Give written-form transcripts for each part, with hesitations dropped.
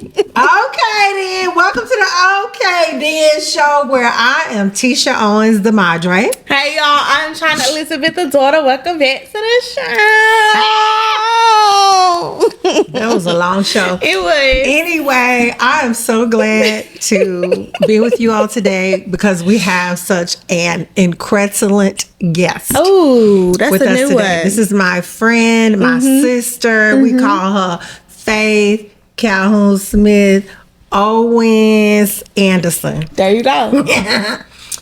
Okay then, welcome to the Okay Then show where I am Titia Owens, the madre. Hey y'all, I'm Chyna Elizabeth, the daughter. Welcome back to the show. That was a long show. It was. Anyway, I am so glad to be with you all today because we have such an incredible guest. Oh, that's with a us new today. one. This is my friend, my sister. We call her Faith Calhoun Smith Owens Anderson. There you go.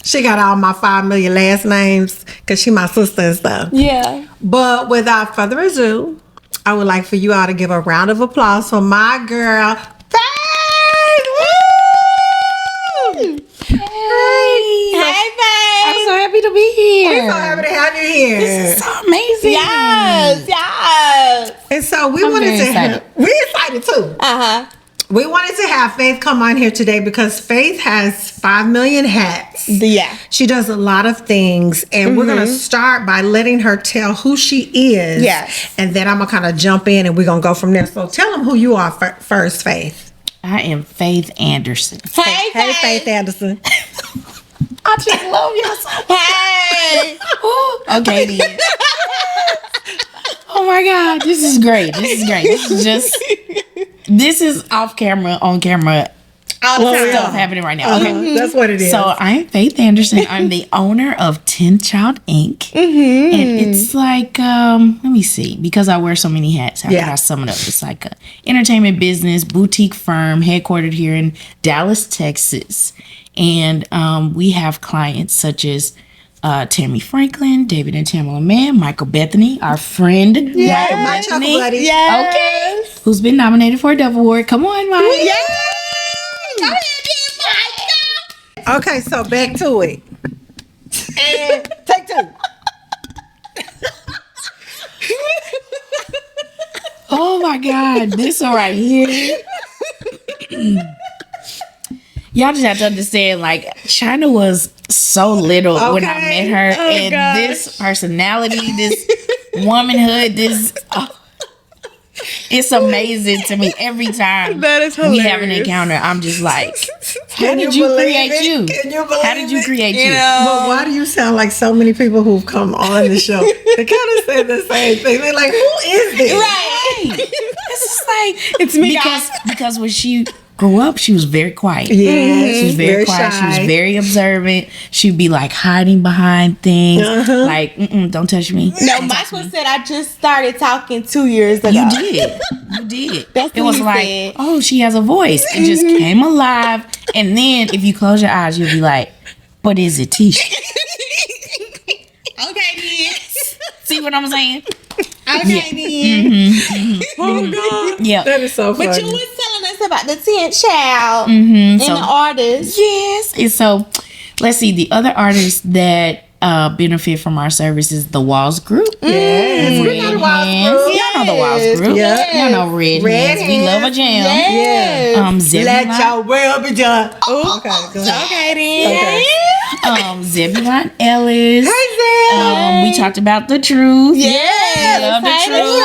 She got all my 5 million last names because she my sister and stuff. Yeah. But without further ado, I would like for you all to give a round of applause for my girl, Faith! Woo! Hey, babe. I'm so happy to be here. We're so happy to have you here. This is so amazing. Yes. And so we wanted to we're excited too. We wanted to have Faith come on here today because Faith has 5 million hats. Yeah. She does a lot of things, and we're going to start by letting her tell who she is. Yes. And then I'm going to kind of jump in and we're going to go from there. So tell them who you are first, Faith. I am Faith Anderson. Hey, Faith Anderson. I just love y'all so Hey. Okay, then. Oh my God, this is great. This is off camera, on camera. All the time. Stuff happening right now. Okay. That's what it is. So I'm Faith Anderson. I'm the owner of 10th Child Inc. And it's like, let me see, because I wear so many hats, how can I sum it up? It's like a entertainment business, boutique firm headquartered here in Dallas, Texas. And we have clients such as Tammy Franklin, David and Tamala Mann, Michael Bethany, our friend, Michael my chuckle Bethany. buddy. Yes. Okay. Who's been nominated for a Dove Award. Come on, Mike. Yes. Go ahead, Michael. Okay, so back to it. And take two. Oh my God, this one right here. Y'all just have to understand, like, Chyna was so little when I met her, and this personality, this womanhood, it's amazing to me every time That is we have an hilarious. encounter. I'm just like, how Can did you you believe create it? you? Can you believe How did you it? create You you? know. But why do you sound like so many people who've come on the show? They kind of say the same thing. They're like, who is this? Right. It's just like, It's me, guys. because when she grew up, she was very quiet. Yeah, She was very quiet. shy. She was very observant. She'd be like hiding behind things. Like, don't touch me. No, Michael said I just started talking 2 years ago. You did. You did. That's it what was he like, said. oh, she has a voice. It just came alive. And then if you close your eyes, you'll be like, but is it Tisha? Okay, then. See what I'm saying? Okay, then. Oh, God. Yeah. That is so funny. But you was telling us about the 10th child and the artist. Yes. And so, let's see. The other artists that benefit from our services, the Walls Group. Yes. We know the Walls Group. Y'all know the Walls Group. Yes. Y'all know Red Hands. We love a jam. Yes. Let Zebulon, your will be done. Okay, go ahead. Okay, then. Okay. Zebulon Ellis. Hey, Zeb. We talked about The Truth. Yes. Love The Hey, Truth.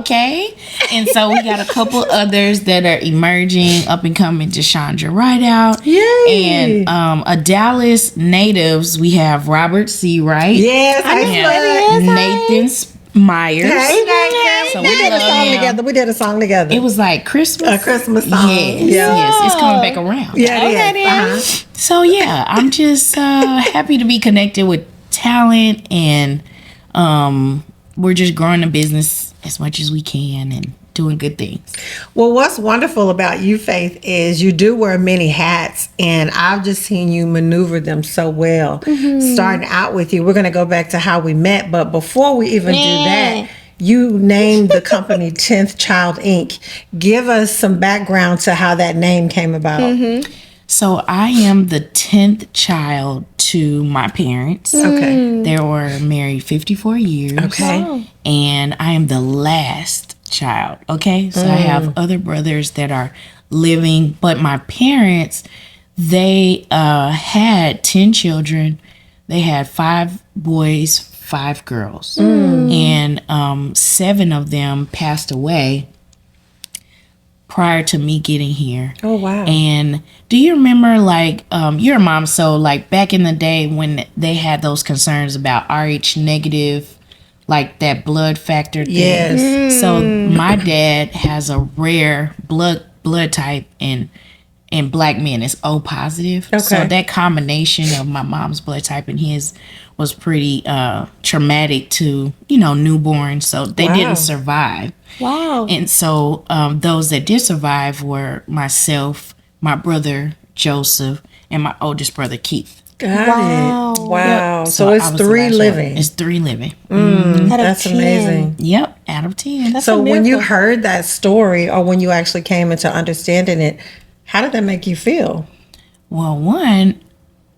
Okay. And so we got a couple others that are emerging, up and coming. Deshandra Rideout. Yay. And a Dallas natives, we have Robert C. Wright. Yes, We I have Nathan Myers. Hey, Nathan. So we did a love song him. together. We did a song together. It was like Christmas. a Christmas song. Yes, Yeah. yes, it's coming back around. Yeah, Okay, it is. then. So yeah, I'm just happy to be connected with talent, and we're just growing the business as much as we can and doing good things. Well, what's wonderful about you, Faith, is you do wear many hats, and I've just seen you maneuver them so well. Starting out with you, we're going to go back to how we met, but before we even do that, you named the company 10th Child Inc. Give us some background to how that name came about. So I am the 10th child to my parents. Okay. They were married 54 years. Okay. And I am the last child. Okay. So I have other brothers that are living, but my parents, they had 10 children. They had 5 boys, 5 girls. And 7 of them passed away prior to me getting here. Oh, wow. And do you remember, like, your mom, so, like, back in the day when they had those concerns about RH negative, like that blood factor thing? Yes. So my dad has a rare blood type, and black men is O positive. Okay. So that combination of my mom's blood type and his was pretty traumatic to, newborns. So they Wow. didn't survive. Wow. And so those that did survive were myself, my brother Joseph, and my oldest brother Keith. Got Wow. it. Wow. Yep. So I it's was the 3 last one. living. It's 3 living. Out of That's 10. amazing. Yep, out of 10. That's So a when you miracle. heard that story, or when you actually came into understanding it, how did that make you feel? Well, one,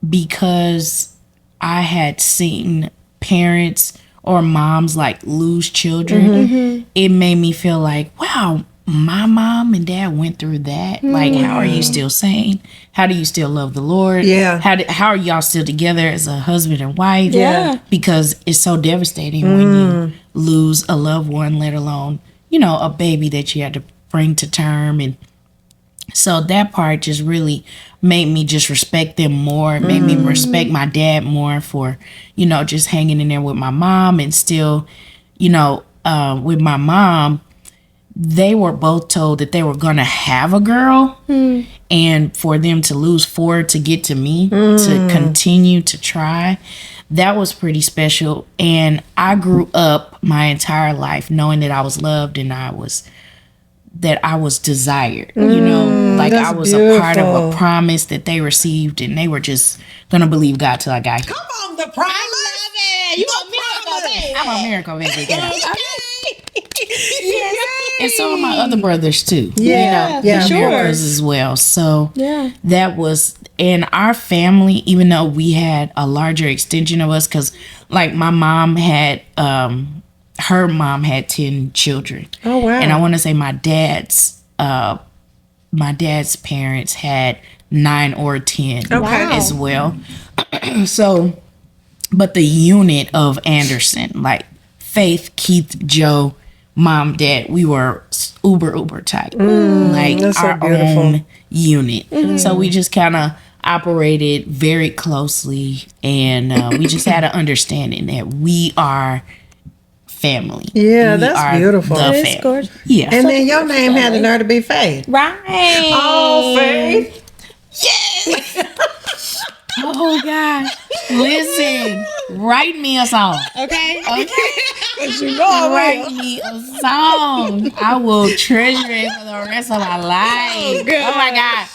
because I had seen parents or moms like lose children, it made me feel like, wow, my mom and dad went through that. Like, how are you still sane? How do you still love the Lord? Yeah. How are y'all still together as a husband and wife? Yeah. Because it's so devastating when you lose a loved one, let alone, a baby that you had to bring to term. And so that part just really made me just respect them more. It made me respect my dad more for, just hanging in there with my mom. And still, with my mom, they were both told that they were going to have a girl. And for them to lose 4 to get to me, to continue to try, that was pretty special. And I grew up my entire life knowing that I was loved and I was desired, like I was a part of beautiful. a promise that they received, and they were just gonna believe God till I got here. Come on, the promise. You a miracle, baby. I'm a miracle baby girl. Yes. And so are my other brothers too. Yeah, they're for miracles as well. So Yeah. that was in our family, even though we had a larger extension of us, because like my mom had her mom had 10 children. Oh, wow. And I want to say my dad's parents had 9 or 10 as well. So, but the unit of Anderson, like Faith, Keith, Joe, mom, dad, we were uber tight. Like that's so our beautiful. own unit. So we just kind of operated very closely, and we just had an understanding that we are family. Yeah, We that's are beautiful. the That is family. gorgeous. Yeah. And then your name had the nerve to be Faith. Right. Oh, Faith. Oh God! Listen, write me a song. Okay. You know I Write will. me a song. I will treasure it for the rest of my life. Oh my God!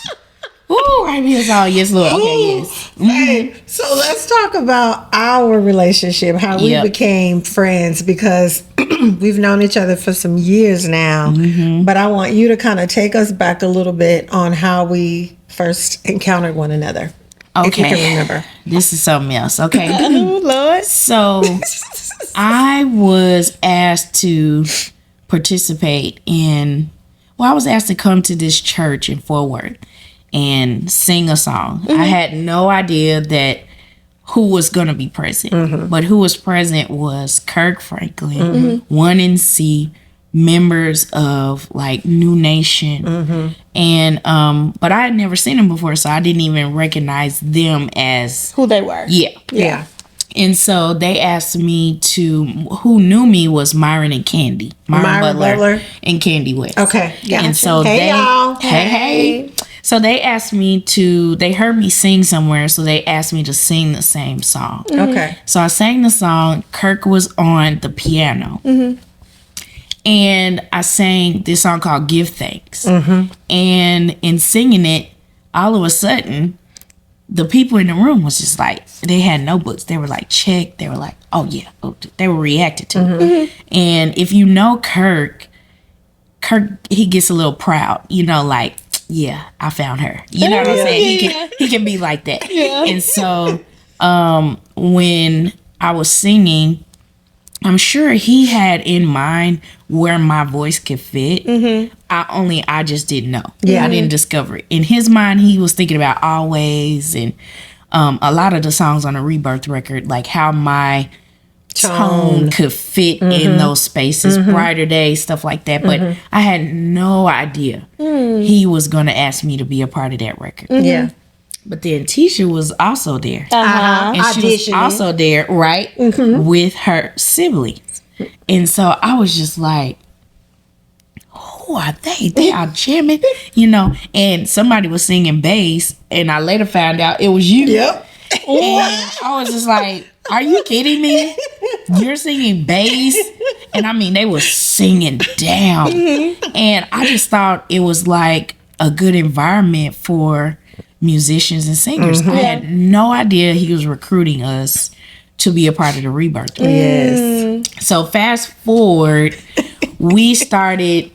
Ooh, write me a song. Yes, Lord. Okay, yes. Hey, so let's talk about our relationship, how we Yep. became friends, because we've known each other for some years now. But I want you to kind of take us back a little bit on how we first encountered one another. If you Okay. can remember. This is something else. Okay. Oh, Lord. So I was asked to participate in, I was asked to come to this church in Fort Worth and sing a song. I had no idea that who was going to be present, but who was present was Kirk Franklin, 1NC, members of like New Nation. And, but I had never seen them before, so I didn't even recognize them as, Who they were. Yeah. and so they asked me to, who knew me was Myron and Candy. Myron Butler. and Candy West. Okay. Yeah. And so Hey, they, y'all. hey. So they asked me to, they heard me sing somewhere, so they asked me to sing the same song. Okay. So I sang the song. Kirk was on the piano. And I sang this song called Give Thanks. And in singing it, all of a sudden, the people in the room was just like, they had notebooks. They were like, check. They were like, oh, yeah. Oh, they were reacting to it. And if you know Kirk, he gets a little proud, like, yeah, I found her. You know what I'm saying? He can be like that. And so when I was singing, I'm sure he had in mind where my voice could fit. I just didn't know. I didn't discover it. In his mind, he was thinking about Always and a lot of the songs on the Rebirth record, like how my tone could fit in those spaces, brighter days, stuff like that. But I had no idea he was going to ask me to be a part of that record. Yeah. But then Titia was also there. Uh-huh. And she was also there, right, with her siblings. And so I was just like, who are they? They are jamming, you know. And somebody was singing bass, and I later found out it was you. Yep. And I was just like, are you kidding me? You're singing bass? And I mean, they were singing down. And I just thought it was like a good environment for musicians and singers. I had no idea he was recruiting us to be a part of the Rebirth. Yes. So fast forward, we started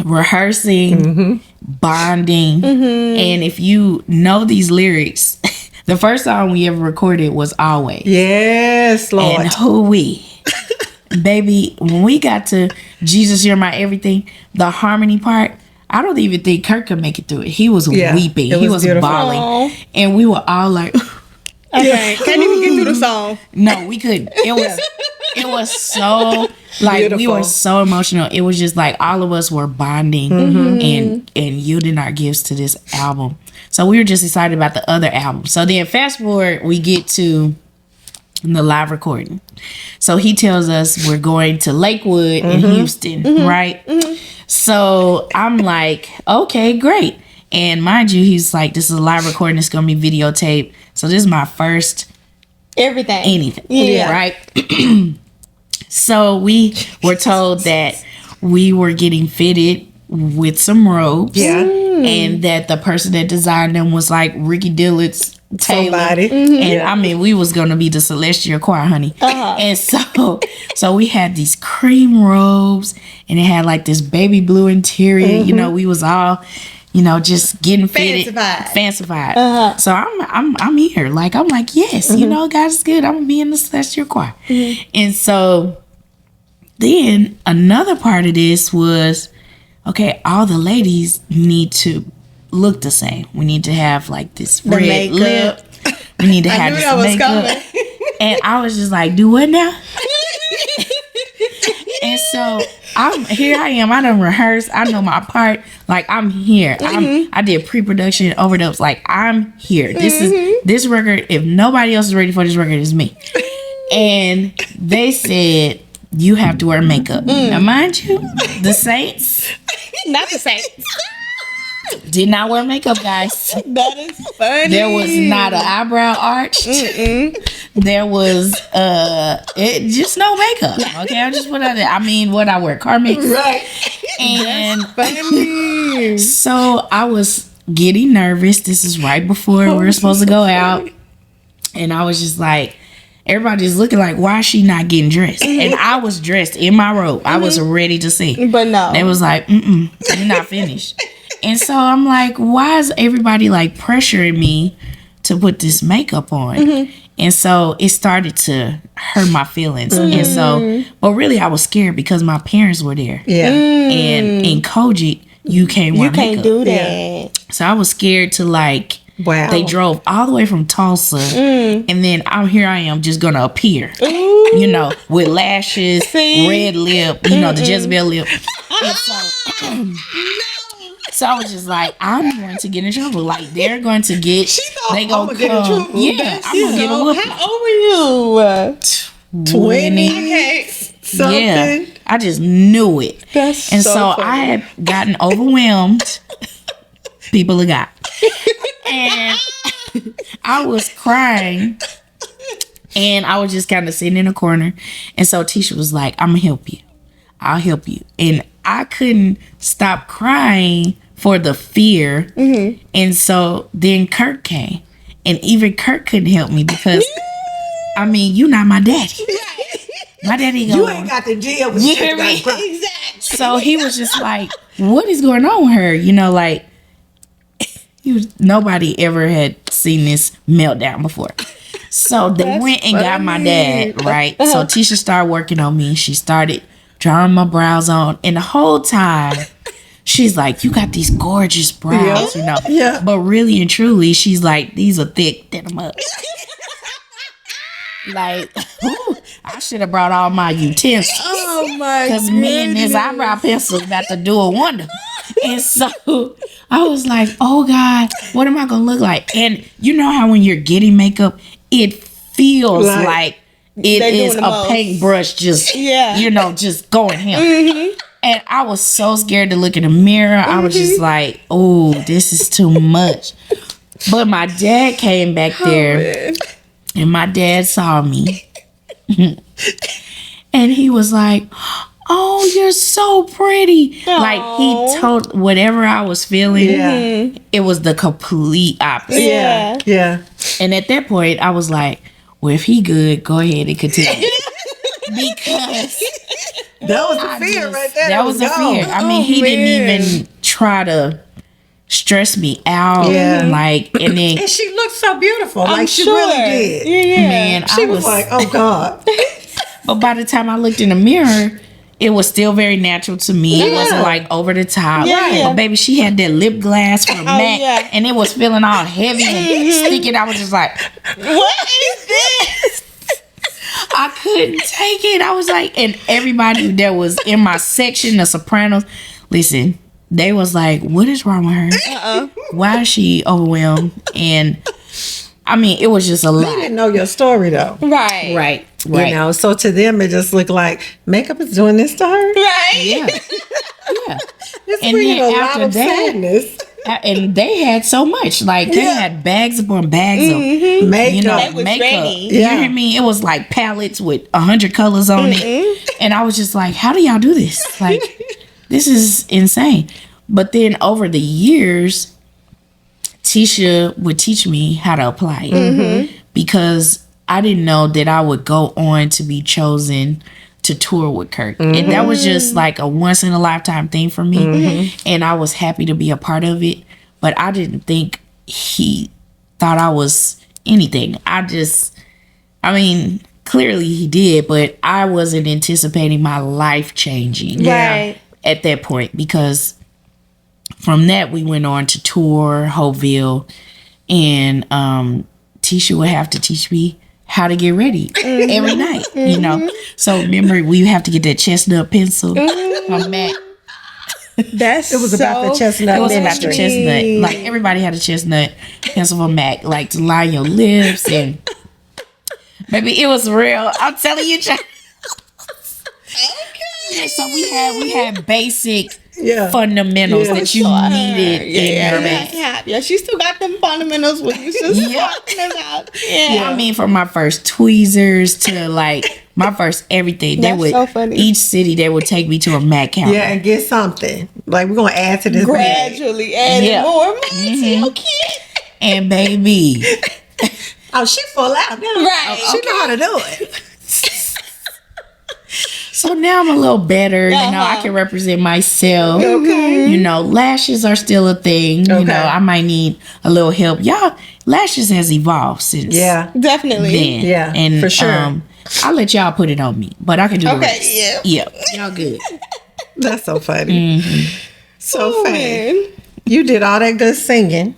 rehearsing, bonding, and if you know these lyrics, the first song we ever recorded was Always. Yes, Lord. And who we? Baby, when we got to Jesus, You're My Everything, the harmony part, I don't even think Kirk could make it through it. He was weeping. It He was was beautiful. bawling. And we were all like, Okay, can't even get through the song. no, we couldn't. It was so like we Beautiful. were so emotional. It was just like all of us were bonding and yielding our gifts to this album. So we were just excited about the other album. So then fast forward, we get to the live recording. So he tells us we're going to Lakewood in Houston, right? So I'm like, okay, great. And mind you, he's like, this is a live recording. It's going to be videotaped. So this is my first Everything. anything, Yeah. right? So we were told that we were getting fitted with some robes. Yeah. And that the person that designed them was like Ricky Dillard's Taylor. Somebody. And I mean, we was gonna be the Celestial Choir, honey. And so we had these cream robes, and it had like this baby blue interior. You know, we was all, you know, just getting fitted, fancified. So I'm here, like I'm like, yes, you know, God is good. I'm gonna be in the Celestial Choir. And so then another part of this was, okay, all the ladies need to look the same. We need to have like this red makeup. lip. We need to have knew this that was makeup. coming. And I was just like, do what now? And so I am. I done rehearsed. I know my part. Like I'm here. I did pre-production, overdubs. Like I'm here. This is this record. If nobody else is ready for this record, it's me. And they said you have to wear makeup. Now, mind you, the Saints Not the same. did not wear makeup, guys. That is funny. There was not an eyebrow arch. There was just no makeup. Okay, I'll just put it out there. I mean, what I wear, car mix. Right. And funny. so I was getting nervous. This is right before we were supposed to go out. And I was just like, everybody's looking like, why is she not getting dressed? And I was dressed in my robe. I was ready to sing. But no. They was like, you're not finished. And so I'm like, why is everybody like pressuring me to put this makeup on? And so it started to hurt my feelings. And so, but really I was scared because my parents were there. Yeah. And in Kojic, you can't wear You can't makeup. do that. So I was scared to like, Wow. they drove all the way from Tulsa, and then here I am just gonna appear, you know, with lashes, red lip, you know, the Jezebel lip. And so I was just like, I'm going to get in trouble. Like they're going to get, they gonna get in come. trouble. Yeah, I'm gonna get a whooping. How old were you? 20. Okay. Something. Yeah, I just knew it. That's And so so funny. I had gotten overwhelmed. People of God. And I was crying. And I was just kind of sitting in a corner. And so Tisha was like, I'm going to help you. I'll help you. And I couldn't stop crying for the fear. And so then Kirk came. And even Kirk couldn't help me because, I mean, you not my daddy. My daddy You going, ain't got the deal with you you. hear me? Exactly. So he was just like, what is going on with her? You know, like, nobody ever had seen this meltdown before. So they went and got my dad, right? So Tisha started working on me. She started drawing my brows on. And the whole time, she's like, you got these gorgeous brows, you know? Yeah. But really and truly, she's like, these are thick, thin them up. Like, I should have brought all my utensils. Oh my! Because me and this eyebrow pencil about to do a wonder. And so I was like, oh God, what am I going to look like? And you know how when you're getting makeup, it feels like it is a paintbrush just, just going ham. Mm-hmm. And I was so scared to look in the mirror. I was just like, oh, this is too much. But my dad came back there and my dad saw me. And he was like, oh, you're so pretty. Aww. Like he told whatever I was feeling, it was the complete opposite. Yeah. And at that point, I was like, well, if he good, go ahead and continue. Because that was a fear right there. That was a fear. I mean, he didn't even try to stress me out. Yeah. Like, and then and she looked so beautiful. Like she really did. Yeah. Man, she was like, oh God. But by the time I looked in the mirror, it was still very natural to me. It wasn't like over the top. But baby, she had that lip glass from MAC, and it was feeling all heavy and sticky. I was just like, what is this? I couldn't take it. I was like, and everybody that was in my section, the Sopranos, listen, they was like, what is wrong with her? Why is she overwhelmed? And I mean, it was just a lot. They didn't know your story though. Right. You know, so to them it just looked like makeup is doing this to her. Right. Yeah. It's bringing a lot of sadness. And they had so much. Like, they had bags upon bags of makeup. You know, That was makeup. ready. You hear me? It was like palettes with 100 colors on it. And I was just like, how do y'all do this? Like, this is insane. But then over the years, Titia would teach me how to apply it. Because I didn't know that I would go on to be chosen to tour with Kirk. And that was just like a once in a lifetime thing for me. And I was happy to be a part of it. But I didn't think he thought I was anything. I mean, clearly he did, but I wasn't anticipating my life changing at that point. Because from that, we went on to tour Hopeville. And Tisha would have to teach me how to get ready every night, you know. So remember, we have to get that chestnut pencil from MAC. It was about the chestnut. It was about the chestnut. Like, everybody had a chestnut pencil from MAC, like to line your lips, and baby, it was real. I'm telling you, okay. So we had basic fundamentals that you needed in your MAC. Yeah, she still got them fundamentals when you just talking about. I mean, from my first tweezers to like my first everything. That's so funny. Each city they would take me to a MAC counter. Yeah, and get something. Like, we're gonna add to this gradually add more money. Okay. And baby. Oh, she full out now. Right. She know how to do it. So now I'm a little better. You know, I can represent myself. Okay. You know, lashes are still a thing. Okay. You know, I might need a little help. Y'all, lashes has evolved since. Yeah, definitely. Then. Yeah, and for sure. I'll let y'all put it on me, but I can do the rest. Yeah. Y'all good. That's so funny. So Faye, you did all that good singing.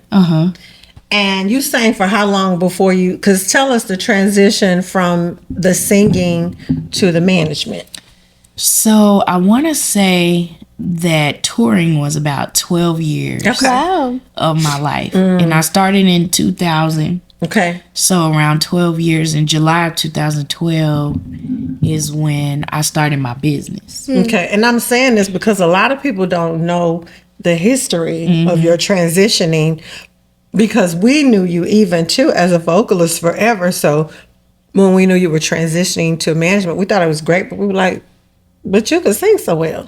And you sang for how long before you, because tell us the transition from the singing to the management. So I want to say that touring was about 12 years of my life. And I started in 2000. Okay. So around 12 years, in July of 2012 is when I started my business. Okay. And I'm saying this because a lot of people don't know the history of your transitioning, because we knew you even too as a vocalist forever. So when we knew you were transitioning to management, we thought it was great, but we were like, but you can sing so well.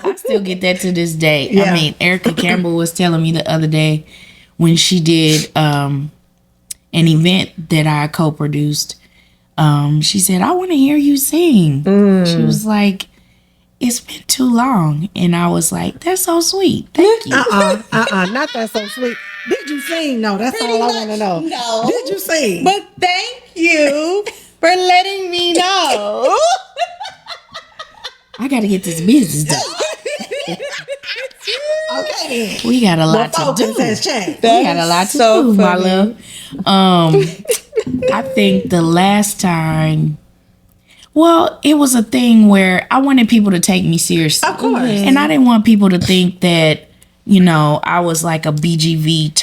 I still get that to this day. Yeah. I mean, Erica Campbell was telling me the other day when she did an event that I co-produced. She said, I want to hear you sing. She was like, it's been too long. And I was like, that's so sweet. Thank you. Not that so sweet. Did you sing? No, that's all I want to know. No. Did you sing? But thank you for letting me know. I got to get this business done. Okay. We got a lot to do. Has changed. We got a lot to do, my love. I think the last time, well, it was a thing where I wanted people to take me seriously. Of course. And I didn't want people to think that, you know, I was like a BGV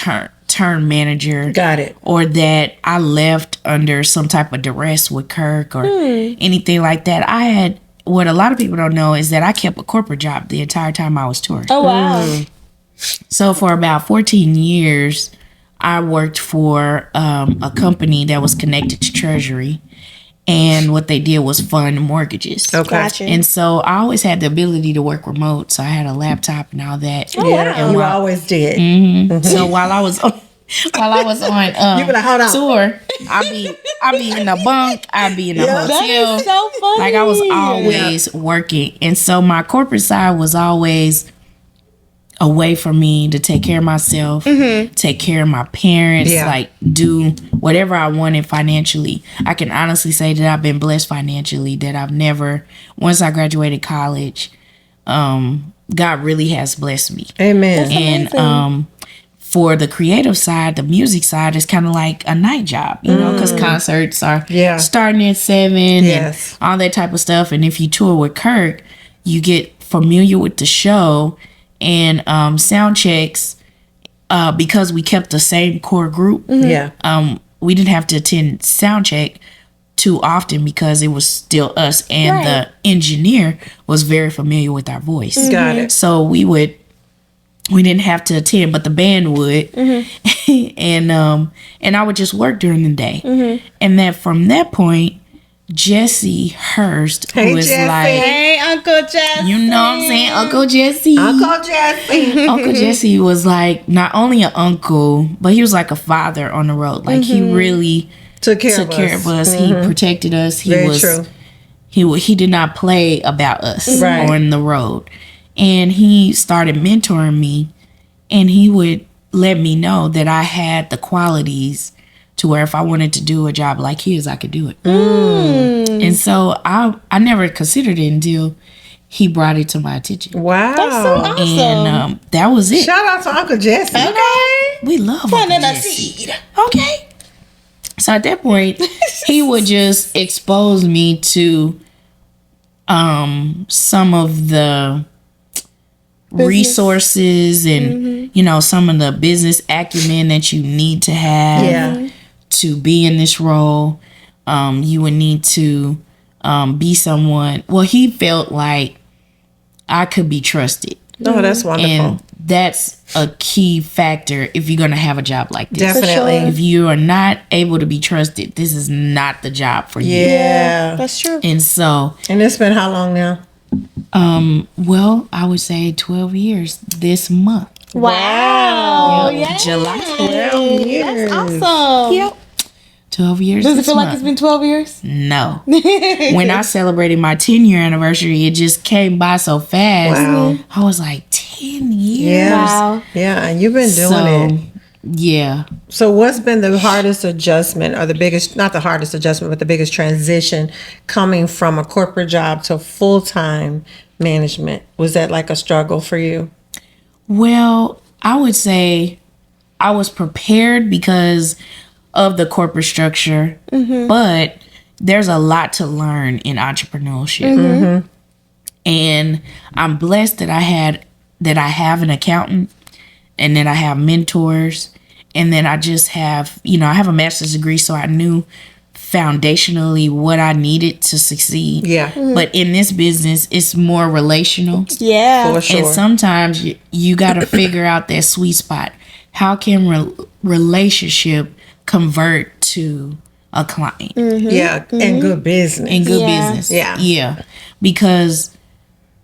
turn manager. Got it. Or that I left under some type of duress with Kirk or anything like that. I had, what a lot of people don't know is that I kept a corporate job the entire time I was touring. Oh, wow. So for about 14 years, I worked for a company that was connected to Treasury. And what they did was fund mortgages. Okay. Gotcha. And so I always had the ability to work remote. So I had a laptop and all that. Oh, Yeah, wow. you always did. So while I was on You be like, hold on. tour, I'd be in the bunk, I'd be in the That hotel. is so funny. Like I was always working. And so my corporate side was always a way for me to take care of myself, take care of my parents, Yeah. like do whatever I wanted financially. I can honestly say that I've been blessed financially, that I've never, once I graduated college, God really has blessed me. Amen. And for the creative side, the music side is kind of like a night job, you know, because concerts are starting at 7 Yes. and all that type of stuff. And if you tour with Kirk, you get familiar with the show and sound checks because we kept the same core group. Yeah. We didn't have to attend sound check too often because it was still us, and the engineer was very familiar with our voice. Got it. So we didn't have to attend, but the band would, and I would just work during the day, and then from that point, Jesse Hurst, Hey, who is Jesse. like, Hey, Uncle Jesse. you know what I'm saying, Uncle Jesse. Uncle Jesse. Uncle Jesse was like not only an uncle, but he was like a father on the road. Like he really Took care took care of us. He protected us. He Very was true. he did not play about us Right. on the road. And he started mentoring me, and he would let me know that I had the qualities to where if I wanted to do a job like his, I could do it. And so I never considered it until he brought it to my attention. Wow. That's so awesome. And that was it. Shout out to Uncle Jesse. Okay. We love Planting Uncle a Jesse. seed. Okay. So at that point, he would just expose me to some of the resources and you know, some of the business acumen that you need to have to be in this role. You would need to be someone, well, he felt like I could be trusted. Oh, that's wonderful. And that's a key factor if you're going to have a job like this. Definitely. sure. If you are not able to be trusted, this is not the job for you. Yeah. That's true. And so, And it's been how long now? well, I would say 12 years this month. Wow. Yep. Yeah. July 12 years. That's awesome. Yep. 12 years Does it this feel like month. it's been 12 years? No. When I celebrated my 10-year anniversary, it just came by so fast. Wow. I was like, 10 years? Yeah. Wow. Yeah. And you've been doing So, it. yeah. So what's been the hardest adjustment, or the biggest, not the hardest adjustment, but the biggest transition coming from a corporate job to full-time management? Was that like a struggle for you? Well, I would say I was prepared because of the corporate structure, but there's a lot to learn in entrepreneurship. And I'm blessed that I have an accountant, and then I have mentors, and then I just have, you know, I have a master's degree, so I knew foundationally what I needed to succeed. Yeah. But in this business, it's more relational. Yeah. For sure. And sometimes you got to figure out that sweet spot. How can relationship convert to a client Yeah. And good business. in good Yeah. business? Yeah. Yeah. Because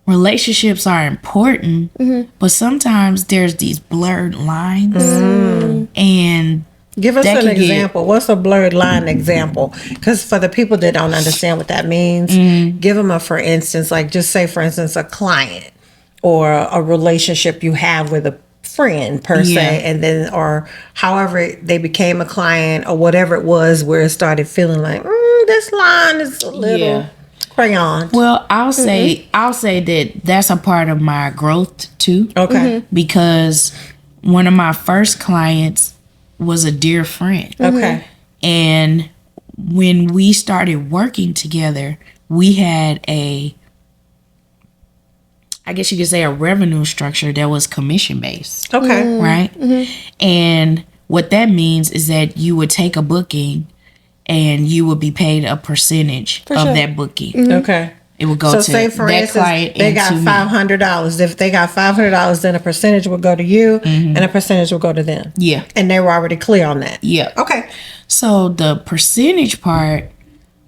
relationships are important, but sometimes there's these blurred lines. And Give us that an could get- example. What's a blurred line example? Because for the people that don't understand what that means, give them a, for instance, like just say, for instance, a client or a relationship you have with a friend per Yeah. se, and then, or however they became a client or whatever it was where it started feeling like, this line is a little Yeah. crayon. well, I'll say that that's a part of my growth too. Okay. Because one of my first clients was a dear friend. Okay. And when we started working together, we had I guess you could say, a revenue structure that was commission based. Okay. Right? And what that means is that you would take a booking and you would be paid a percentage of that booking. Okay. It would go So to say for that instance, client they and got to me. $500. If they got $500, then a percentage would go to you, and a percentage would go to them. Yeah. And they were already clear on that. Yeah. Okay. So the percentage part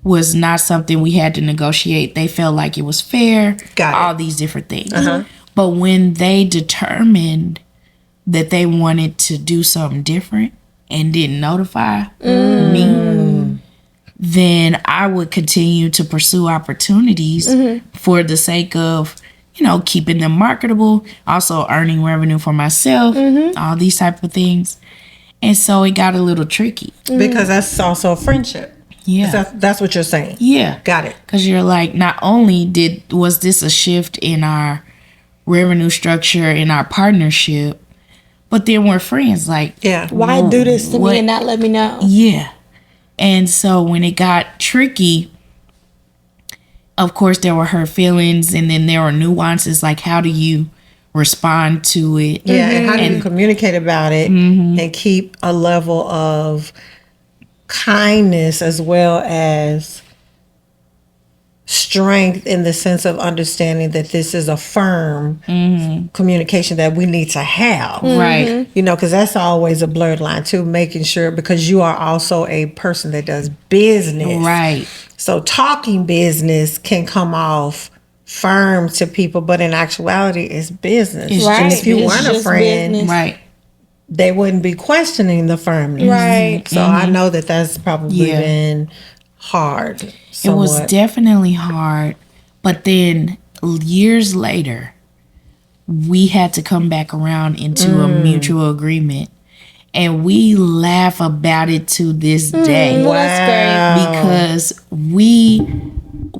was not something we had to negotiate. They felt like it was fair. Got it. All these different things. But when they determined that they wanted to do something different and didn't notify me, then I would continue to pursue opportunities for the sake of, keeping them marketable, also earning revenue for myself, all these type of things. And so it got a little tricky. Because that's also a friendship. Yeah. That's what you're saying. Yeah. Got it. Because you're like, not only was this a shift in our revenue structure, in our partnership, but then we're friends. Like, Yeah. Why do this to me and not let me know? Yeah. And so when it got tricky, of course, there were her feelings, and then there were nuances, like how do you respond to it? Yeah. And how do you communicate about it and keep a level of kindness as well as strength in the sense of understanding that this is a firm communication that we need to have. Right. Because that's always a blurred line too, making sure, because you are also a person that does business. Right. So talking business can come off firm to people, but in actuality it's business. It's And just if you business. weren't a Just friend, business. Right. they wouldn't be questioning the firmness. Right. So I know that that's probably Yeah. been hard. It was somewhat. definitely hard. But then years later, we had to come back around into a mutual agreement. And we laugh about it to this day. Well, that's great. Because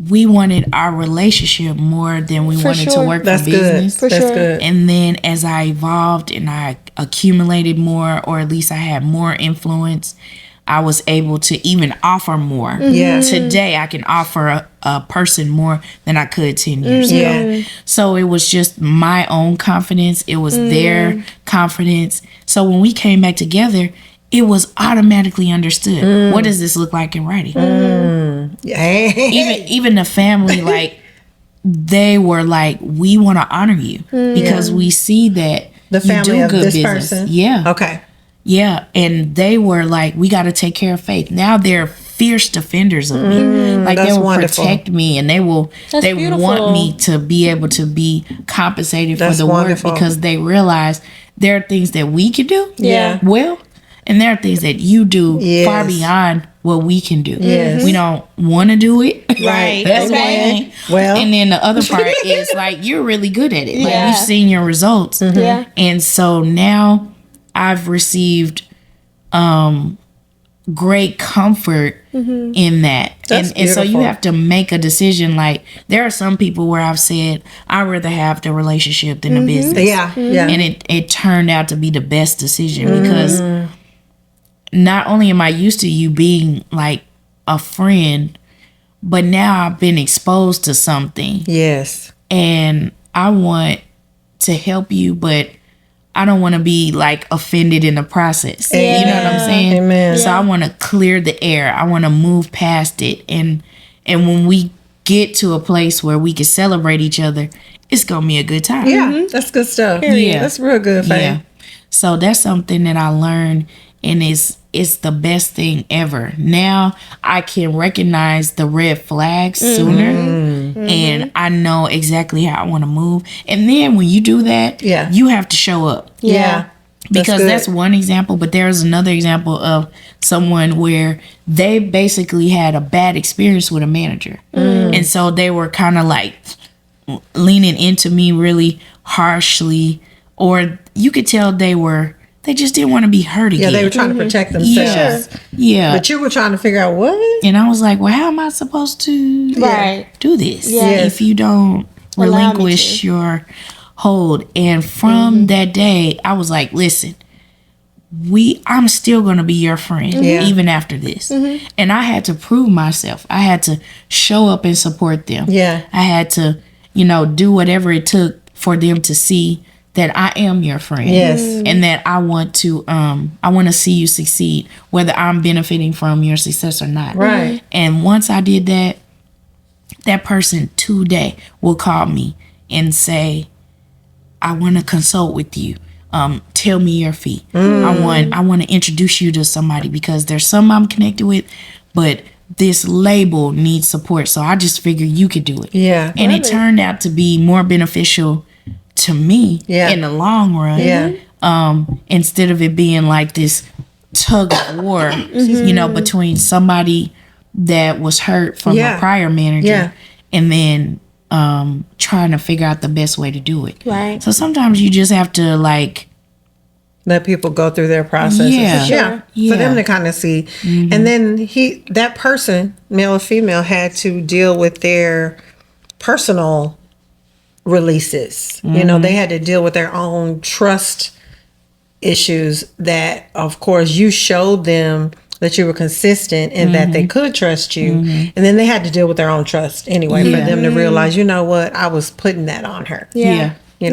we wanted our relationship more than we wanted to sure. work That's for good. business. That's sure. good. And then as I evolved and I accumulated more, or at least I had more influence, I was able to even offer more. Yeah. Today I can offer a person more than I could 10 years ago. Yeah. So it was just my own confidence. It was their confidence. So when we came back together, it was automatically understood. What does this look like in writing? Even the family, like, they were like, we want to honor you because we see that The family you do of good this business. person. Yeah. Okay. Yeah. And they were like, we got to take care of Faith. Now they're fierce defenders of me. Like, that's they will wonderful. protect me, and they beautiful. want me to be able to be compensated That's for the wonderful. work, because they realize there are things that we can do Yeah. well, and there are things that you do Yes. far beyond what we can do. Yes. We don't want to do it. Right. That's one Okay. thing. Well. And then the other part is, like, you're really good at it. Like, Yeah. we've seen your results. Yeah. And so now I've received great comfort in that. That's And so you beautiful. have to make a decision. Like, there are some people where I've said, I'd rather have the relationship than the business. Yeah. Yeah. And it turned out to be the best decision, because not only am I used to you being like a friend, but now I've been exposed to something, Yes. and I want to help you, but I don't want to be like offended in the process. You know what I'm saying? Amen. So I want to clear the air. I want to move past it. And when we get to a place where we can celebrate each other, it's going to be a good time. Yeah. That's good stuff. Yeah. That's real good, Faye. Yeah. So that's something that I learned, and it's the best thing ever. Now I can recognize the red flags sooner, and I know exactly how I want to move. And then when you do that, Yeah. you have to show up. Yeah. Because good. that's one example, but there's another example of someone where they basically had a bad experience with a manager. And so they were kind of like leaning into me really harshly, or you could tell they just didn't want to be hurt Yeah, again. they were trying to protect themselves. Yeah. But you were trying to figure out what? And I was like, well, how am I supposed to Right. do this Yes. if you don't Allow me relinquish to. your hold? And from that day, I was like, listen, I'm still going to be your friend even after this. And I had to prove myself. I had to show up and support them. Yeah. I had to, do whatever it took for them to see that I am your friend. Yes. And that I want to see you succeed, whether I'm benefiting from your success or not. Right. And once I did that, that person today will call me and say, I want to consult with you. Tell me your fee. I want to introduce you to somebody because there's some I'm connected with, but this label needs support. So I just figured you could do it. Yeah. And it turned out to be more beneficial to me in the long run. Yeah. Instead of it being like this tug of war, between somebody that was hurt from a prior manager and then trying to figure out the best way to do it. Right. So sometimes you just have to let people go through their processes. Yeah. For them to kind of see. And then that person, male or female, had to deal with their personal releases. They had to deal with their own trust issues that, of course, you showed them that you were consistent and that they could trust you. And then they had to deal with their own trust anyway for them to realize, you know what, I was putting that on her. Yeah. A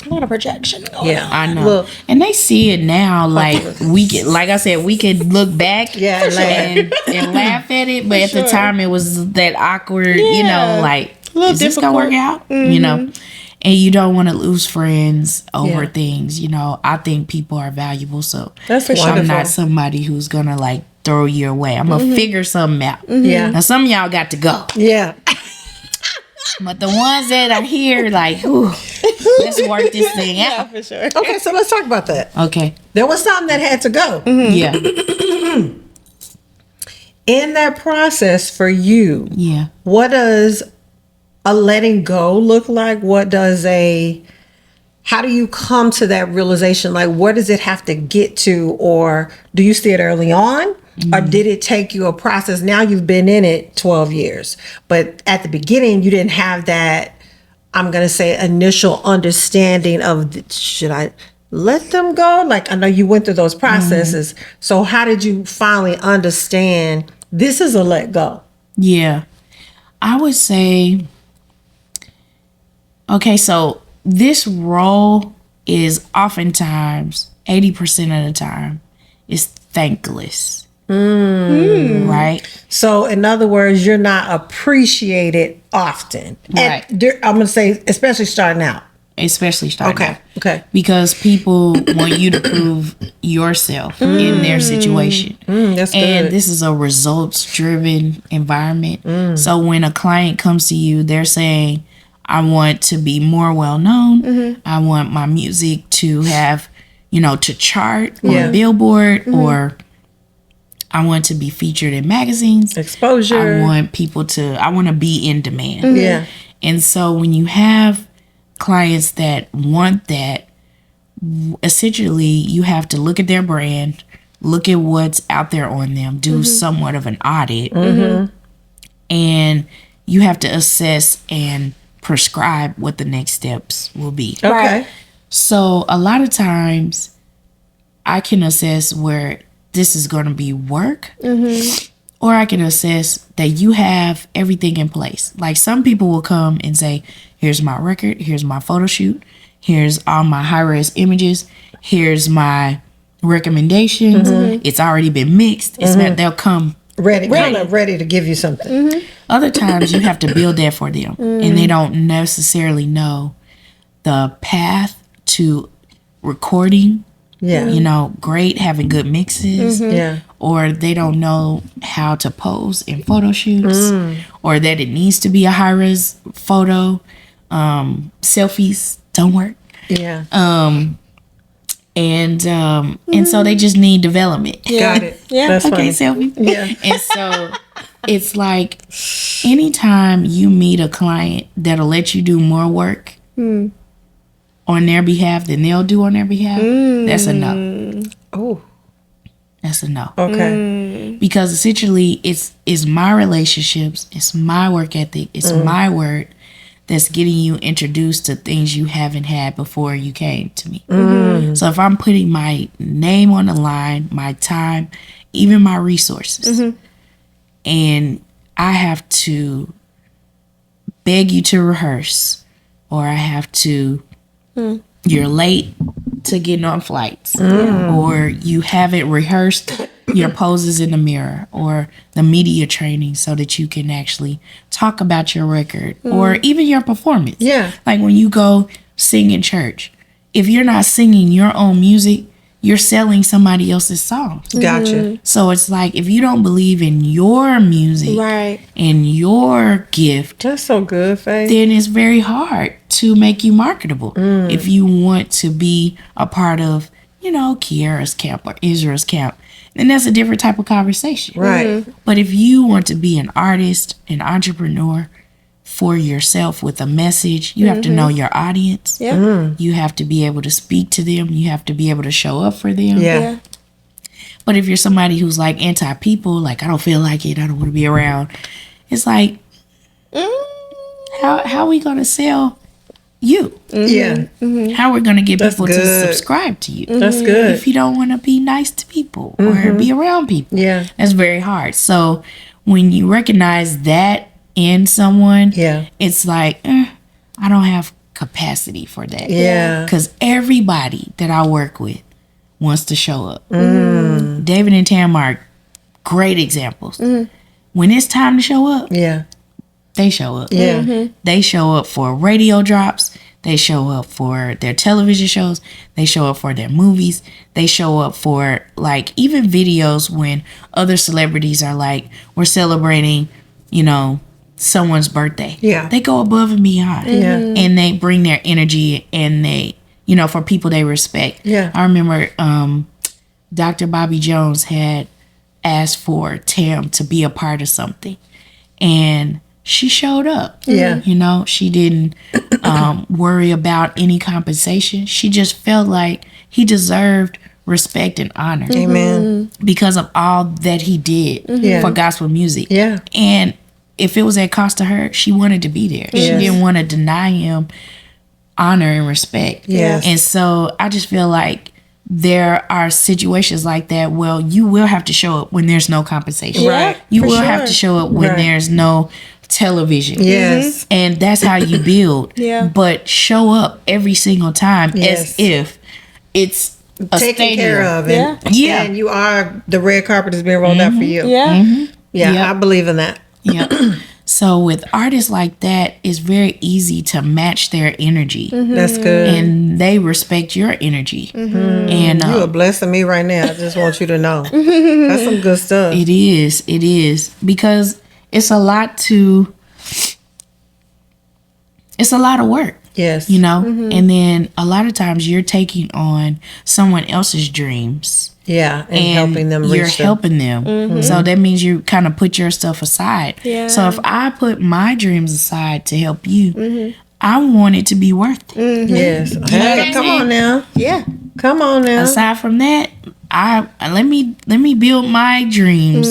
lot of projection going on. I know. Look, and they see it now. Like we could look back and laugh at it. But at the time it was that awkward, is this gonna work out? And you don't want to lose friends over things. I think people are valuable. So that's I'm not somebody who's gonna throw you away. I'm gonna figure something out. Yeah. Now some of y'all got to go. Yeah. But the ones that are here, let's work this thing out. For sure. Okay, so let's talk about that. Okay. There was something that had to go. Yeah. In that process for you, what does a letting go look like? How do you come to that realization? Where does it have to get to? Or do you see it early on? Or did it take you a process? Now you've been in it 12 years. But at the beginning, you didn't have that, I'm going to say, initial understanding of, should I let them go? I know you went through those processes. So how did you finally understand this is a let go? Yeah. I would say, okay, so this role is oftentimes 80% of the time is thankless. Right? So in other words, you're not appreciated often. Right. I'm going to say, especially starting out. Okay. Because people want you to prove yourself in their situation. That's good. And this is a results-driven environment. So when a client comes to you, they're saying, I want to be more well-known. I want my music to have, to chart on Billboard, or I want to be featured in magazines. Exposure. I want to be in demand. Yeah. And so when you have clients that want that, essentially you have to look at their brand, look at what's out there on them, do somewhat of an audit, and you have to assess and prescribe what the next steps will be. Okay. So a lot of times I can assess where this is going to be work, or I can assess that you have everything in place. Some people will come and say, here's my record, here's my photo shoot, here's all my high-res images, here's my recommendations. It's already been mixed. It's not, they'll come ready to give you something. Other times you have to build that for them, and they don't necessarily know the path to recording. Great, having good mixes. Or they don't know how to pose in photo shoots, or that it needs to be a high-res photo. Selfies don't work. And so they just need development. Got it. That's okay, selfie. And so it's anytime you meet a client that'll let you do more work on their behalf than they'll do on their behalf, that's a no. Oh, that's a no. Okay. Because essentially it's my relationships, it's my work ethic, it's my word that's getting you introduced to things you haven't had before you came to me. So if I'm putting my name on the line, my time, even my resources, and I have to beg you to rehearse, or I have to, you're late to getting on flights, or you haven't rehearsed your poses in the mirror or the media training so that you can actually talk about your record or even your performance. Yeah. Like when you go sing in church, if you're not singing your own music, you're selling somebody else's songs. Gotcha. So it's like, if you don't believe in your music Right. and your gift, That's so good, Faith. then it's very hard to make you marketable. If you want to be a part of, Kiara's camp or Israel's camp, then that's a different type of conversation. Right. But if you want to be an artist, an entrepreneur for yourself with a message, you have to know your audience. Yeah. You have to be able to speak to them. You have to be able to show up for them. Yeah. But if you're somebody who's like anti-people, like I don't feel like it, I don't want to be around, it's like, how are we going to sell you? Yeah. How are we going to get That's people to good. subscribe to you? That's good. If you don't want to be nice to people or be around people. Yeah. That's very hard. So when you recognize that in someone, Yeah. it's like, I don't have capacity for that. Yeah. Because everybody that I work with wants to show up. David and Tam are great examples. When it's time to show up, Yeah. they show up. Yeah. They show up for radio drops. They show up for their television shows. They show up for their movies. They show up for like even videos when other celebrities are like, we're celebrating, someone's birthday. Yeah. They go above and beyond. Yeah. And they bring their energy and they, for people they respect. Yeah. I remember Dr. Bobby Jones had asked for Tam to be a part of something. And she showed up. Yeah. She didn't worry about any compensation. She just felt like he deserved respect and honor. Amen. Because of all that he did for gospel music. Yeah. And if it was at cost to her, she wanted to be there. She Yes. didn't want to deny him honor and respect. Yes. And so I just feel like there are situations like that. Well, you will have to show up when there's no compensation. Right. You for will sure. have to show up when Right. there's no television. Yes. And that's how you build. Yeah. But show up every single time Yes. as if it's a Taken stadium. care of. And, Yeah. and you are, the red carpet is being rolled out for you. Yeah. Yeah. Yep. I believe in that. Yeah. So with artists like that, it's very easy to match their energy. That's good. And they respect your energy. And You are blessing me right now. I just want you to know. That's some good stuff. it is. Because it's a lot of work. Yes. And then a lot of times you're taking on someone else's dreams. Yeah. And, And helping them you're reach them. helping them. So that means you kind of put your stuff aside. Yeah. So if I put my dreams aside to help you, I want it to be worth it. Yes. Hey, come on now. Yeah. Come on now. Aside from that, let me build my dreams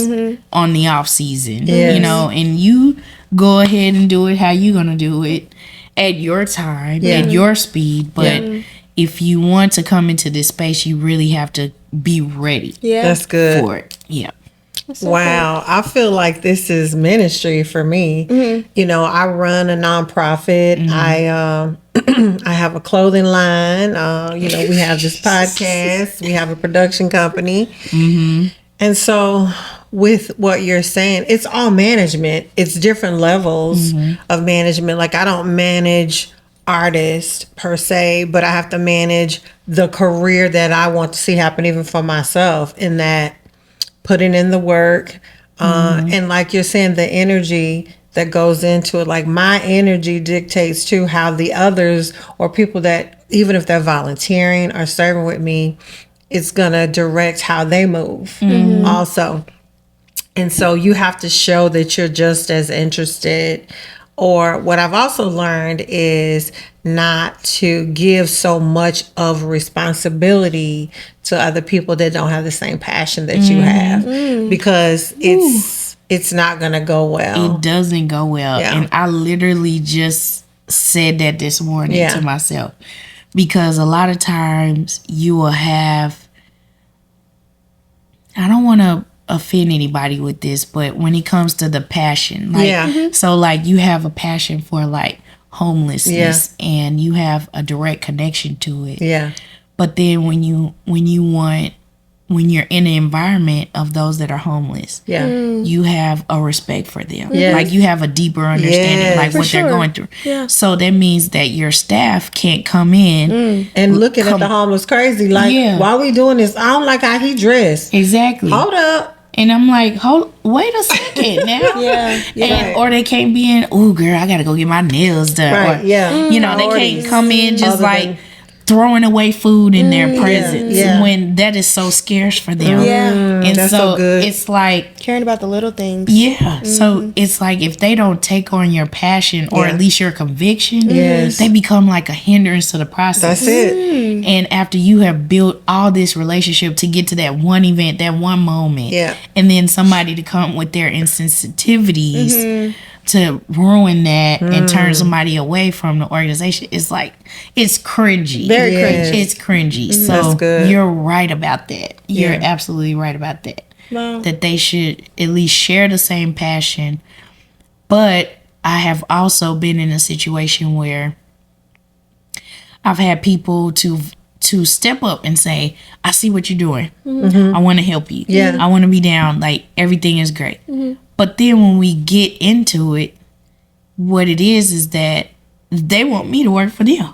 on the off season. Yes. And you go ahead and do it how you gonna do it at your time, Yeah. at your speed. But if you want to come into this space, you really have to be ready Yeah. That's good. for it. Yeah. Wow, I feel like this is ministry for me. I run a nonprofit. I I have a clothing line. We have this podcast. We have a production company. And so with what you're saying, it's all management. It's different levels of management. Like I don't manage artists per se, but I have to manage the career that I want to see happen even for myself, in that putting in the work and like you're saying, the energy that goes into it. Like my energy dictates to how the others or people that, even if they're volunteering or serving with me, it's gonna direct how they move also. And so you have to show that you're just as interested. Or what I've also learned is not to give so much of responsibility to other people that don't have the same passion that you have, because it's not going to go well. It doesn't go well. Yeah. And I literally just said that this morning Yeah. to myself, because a lot of times you will have, I don't want to offend anybody with this, but when it comes to the passion, like, Yeah. so like you have a passion for like homelessness and you have a direct connection to it. Yeah. But then when you're in an environment of those that are homeless, Yeah. you have a respect for them. Yes. Like you have a deeper understanding, Yes. like For what sure. they're going through. Yeah. So that means that your staff can't come in. And looking at the homeless crazy, like, Yeah. why we doing this? I don't like how he dressed. Exactly. Hold up. And I'm like, wait a second now. Yeah. And, or they can't be in, oh girl, I gotta go get my nails done. Right. Or, Yeah. you know, they Priorities. can't come in just Other like than- throwing away food in their presence Yeah. when that is so scarce for them. Yeah. And That's so, so good. it's like, Caring about the little things. yeah. So it's like if they don't take on your passion or Yeah. at least your conviction, Yes. they become like a hindrance to the process. That's it. And after you have built all this relationship to get to that one event, that one moment, Yeah. and then somebody to come with their insensitivities to ruin that and turn somebody away from the organization, it's like, it's cringy. Very Yes. cringy. It's cringy. So That's good. you're right about that. You're Yeah. absolutely right about that. Wow. That they should at least share the same passion. But I have also been in a situation where I've had people to step up and say, I see what you're doing. I want to help you. Yeah. I want to be down. Like, everything is great. But then when we get into it, what it is that they want me to work for them.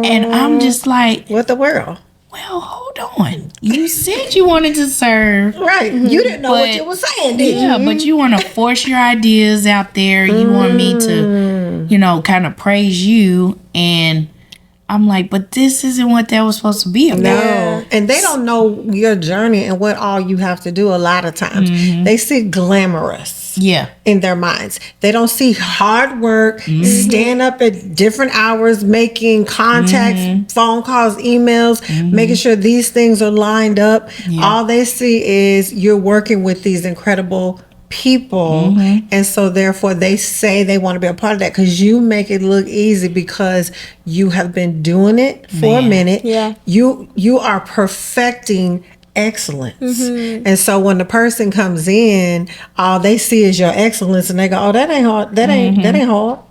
And I'm just like, What the world? well, hold on. You said you wanted to serve. Right. You didn't know what But- you were saying, did you? Yeah, but you want to force your ideas out there. You want me to, kind of praise you. And I'm like, but this isn't what that was supposed to be about. No. And they don't know your journey and what all you have to do a lot of times. They see glamorous Yeah. in their minds. They don't see hard work, stand up at different hours, making contacts, phone calls, emails, making sure these things are lined up. All they see is you're working with these incredible people, and so therefore they say they want to be a part of that because you make it look easy because you have been doing it for a minute. Yeah. You are perfecting excellence. And so when the person comes in, all they see is your excellence and they go, oh, that ain't hard. That ain't hard.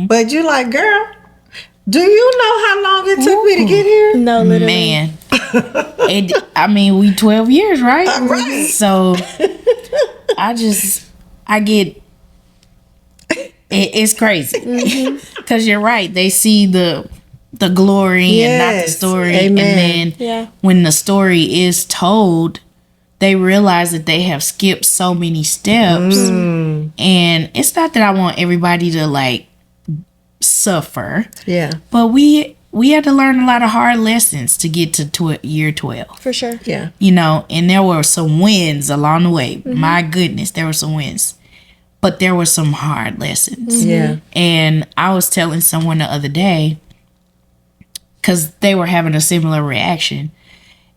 But you like, girl, do you know how long it took me to get here? No, literally. Man. We 12 years, right? Right. So I get, it's crazy. Because you're right. They see the glory and not the Yes. story. Amen. And then when the story is told, they realize that they have skipped so many steps. And it's not that I want everybody to like suffer, Yeah. but we had to learn a lot of hard lessons to get to year 12. For sure. Yeah. And there were some wins along the way. My goodness, there were some wins. But there were some hard lessons. Yeah. And I was telling someone the other day, because they were having a similar reaction.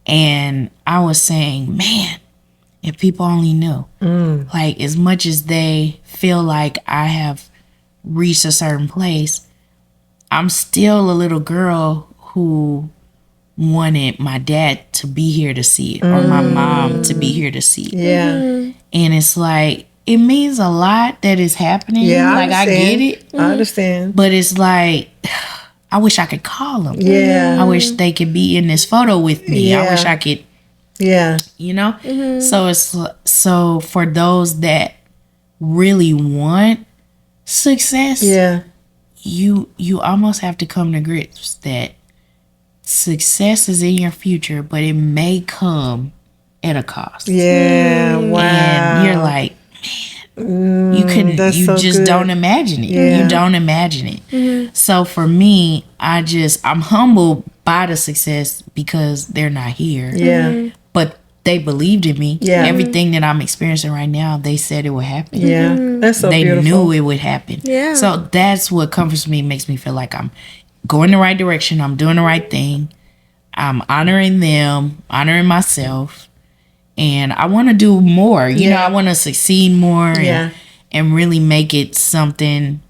And I was saying, man, if people only knew, like as much as they feel like I have reached a certain place, I'm still a little girl who wanted my dad to be here to see it or my mom to be here to see it. Yeah. And it's like, it means a lot that is happening. Yeah. Like, I get it. I understand. But it's like, I wish I could call them. Yeah. I wish they could be in this photo with me. I Yeah. wish I could, Yeah. So it's so for those that really want success, Yeah. you almost have to come to grips that success is in your future, but it may come at a cost. Yeah. Wow. And you're like, man, you couldn't, that's you so just good. don't imagine it. Yeah. You don't imagine it. So for me, I'm humbled by the success because they're not here. Yeah. But they believed in me. Yeah. Everything that I'm experiencing right now, they said it would happen. Yeah. That's so They beautiful. knew it would happen. Yeah. So that's what comforts me, makes me feel like I'm going the right direction. I'm doing the right thing. I'm honoring them, honoring myself. And I want to do more. You know, I want to succeed more Yeah. and really make it something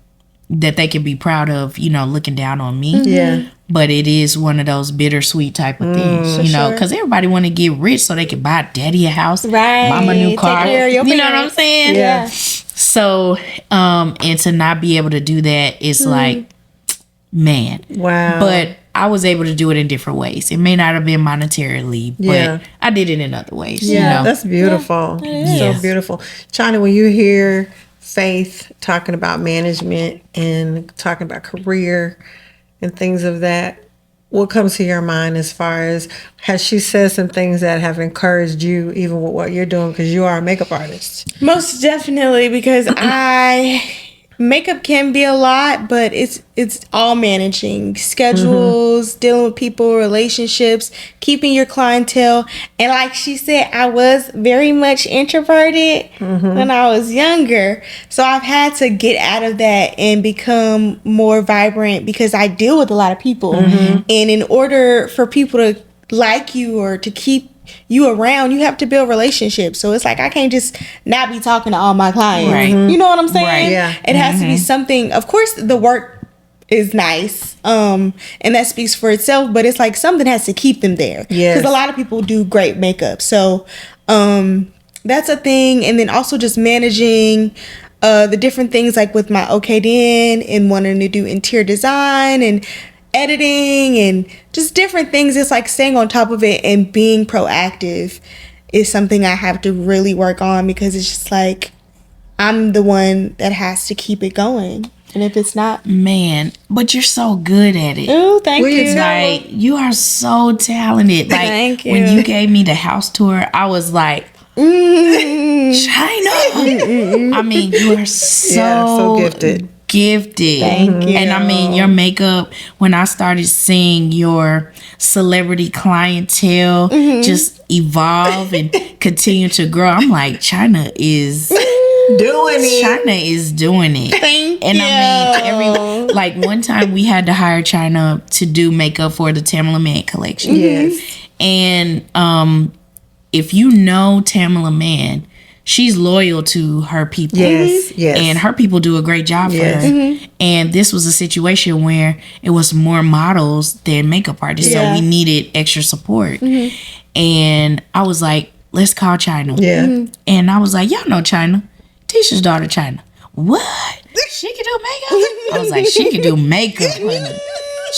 that they can be proud of, looking down on me. Yeah. But it is one of those bittersweet type of things, because everybody want to get rich so they can buy daddy a house, Right. mama a new car. Take care of your You know what I'm parents. saying? Yeah. So, and to not be able to do that is like, man. Wow. But I was able to do it in different ways. It may not have been monetarily, but I did it in other ways. Yeah, that's beautiful. So beautiful. Chyna, when you hear Faith talking about management and talking about career and things of that, what comes to your mind as far as, has she said some things that have encouraged you even with what you're doing, because you are a makeup artist? Most definitely, because makeup can be a lot, but it's all managing schedules, dealing with people, relationships, keeping your clientele. And like she said, I was very much introverted when I was younger. So I've had to get out of that and become more vibrant, because I deal with a lot of people. And in order for people to like you or to keep you around, you have to build relationships. So it's like, I can't just not be talking to all my clients. Right. You know what I'm saying? Right. Yeah. It has to be something. Of course, the work is nice, and that speaks for itself. But it's like something has to keep them there. Yes. Because a lot of people do great makeup. So that's a thing. And then also just managing the different things, like with my OKDN and wanting to do interior design and editing and just different things. It's like staying on top of it and being proactive is something I have to really work on, because it's just like I'm the one that has to keep it going. And if it's not, Man, but you're so good at it. ooh, thank you. It's like, you are so talented. Like, Thank when you. you gave me the house tour, I was like, Chyna. I mean, you are So gifted. Thank you. And I mean, your makeup, when I started seeing your celebrity clientele just evolve and continue to grow, I'm like, Chyna is Doing it. Chyna is doing it. Thank And you. I mean, like one time we had to hire Chyna to do makeup for the Tamala Mann collection. Yes. And if you know Tamala Mann, she's loyal to her people. Yes, yes. And her people do a great job for Yes. her. And this was a situation where it was more models than makeup artists. Yeah. So we needed extra support. And I was like, let's call Chyna. Yeah. And I was like, y'all know Chyna. Tisha's daughter, Chyna. What? She can do makeup? I was like, she can do makeup, honey.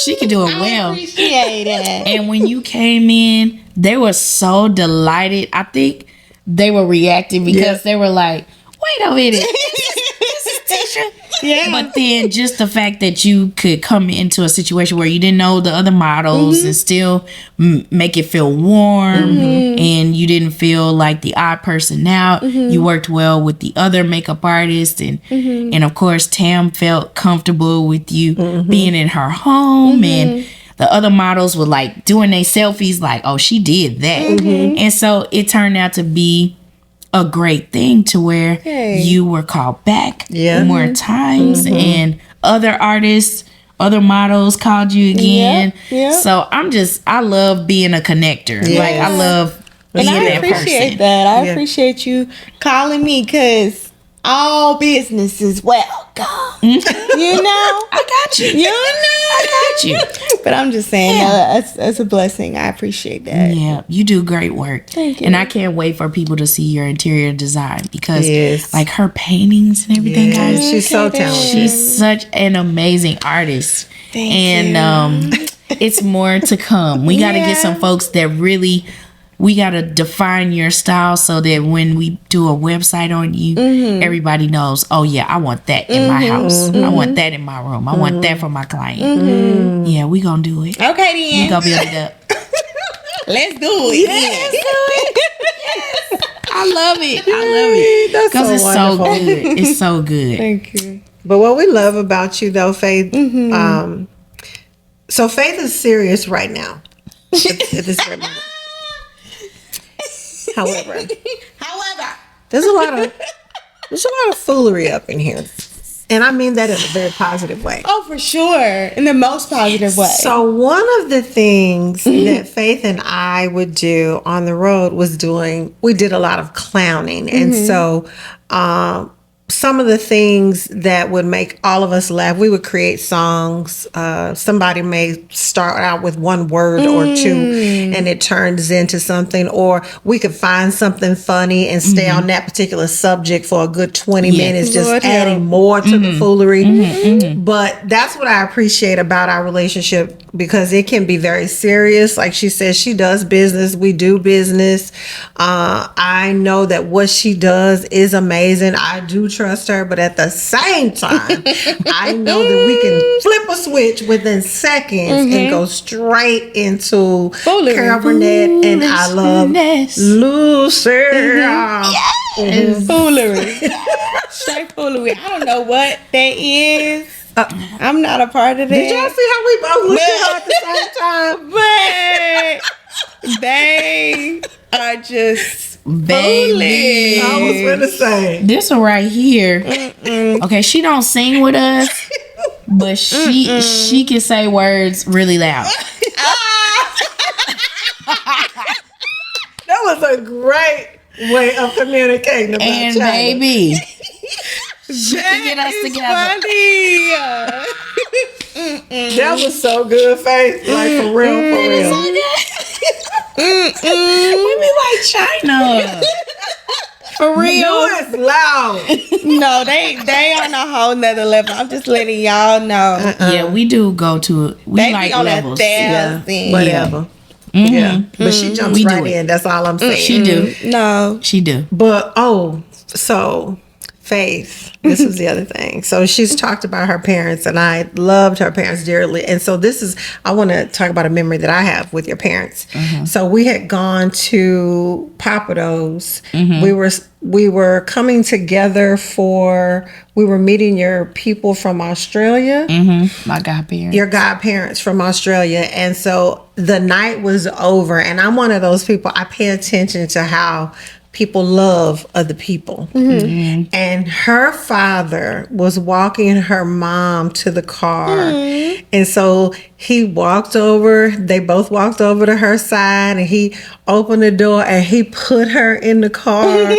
She can do it I well. appreciate it. And when you came in, they were so delighted. I think they were reacting because they were like, wait a minute. This is Tisha. Yeah. But then just the fact that you could come into a situation where you didn't know the other models and still make it feel warm and you didn't feel like the odd person out. You worked well with the other makeup artists and of course Tam felt comfortable with you being in her home and the other models were like doing their selfies like, oh, she did that. And so it turned out to be a great thing to where you were called back more times and other artists, other models called you again. So I love being a connector. Like I love being And I that appreciate person. that. I appreciate you calling me, because all business is welcome. You know? I got you. You know? I got you. But I'm just saying, that's a blessing. I appreciate that. Yeah, you do great work. Thank you. And I can't wait for people to see your interior design because Yes. like her paintings and everything, Yes. guys. She's so talented. She's such an amazing artist. Thank and it's more to come. We got to get some folks that really, we got to define your style so that when we do a website on you, everybody knows, oh yeah, I want that in my house. I want that in my room. I want that for my client. Yeah, we gonna do it. Okay, We then. gonna build it up. Let's do it. Let's do it. Yes. I love it. I love it. That's Because so it's so wonderful. good. It's so good. Thank you. But what we love about you, though, Faith, so Faith is serious right now. At this very moment. However, there's a lot of foolery up in here, and I mean that in a very positive way. Oh, for sure. In the most positive way. So one of the things that Faith and I would do on the road was we did a lot of clowning. And so some of the things that would make all of us laugh, we would create songs. Somebody may start out with one word or two and it turns into something, or we could find something funny and stay on that particular subject for a good 20 minutes, just Lord adding help. more to the foolery. But that's what I appreciate about our relationship, because it can be very serious. Like she says, she does business, we do business. I know that what she does is amazing. I do trust her, but at the same time, I know that we can flip a switch within seconds and go straight into Foolery. Cabernet, and I love Lucy. Foolery. Straight foolery. I don't know what that is. I'm not a part of that. Did y'all see how we both looked at her at the same time? But they are just Baby. I was gonna say. This one right here. Okay, she don't sing with us, but she can say words really loud. That was a great way of communicating about And Chyna. baby, she can get us together. That was so good, Faith. Like, for real, for real. We be like Chyna. For real. You is loud. No, they on a whole nother level. I'm just letting y'all know. Yeah, we do go to we They like be on levels. Yeah, 1,000. whatever. Yeah, but she jumps We do right it. in. That's all I'm saying. She do. No. She do. But so Faith, this was the other thing. So she's talked about her parents, and I loved her parents dearly. And so I want to talk about a memory that I have with your parents. So we had gone to Papados. We were coming together we were meeting your people from Australia. My godparents. Your godparents from Australia. And so the night was over, and I'm one of those people, I pay attention to how people love other people. And her father was walking her mom to the car. And so they both walked over to her side, and he opened the door and he put her in the car,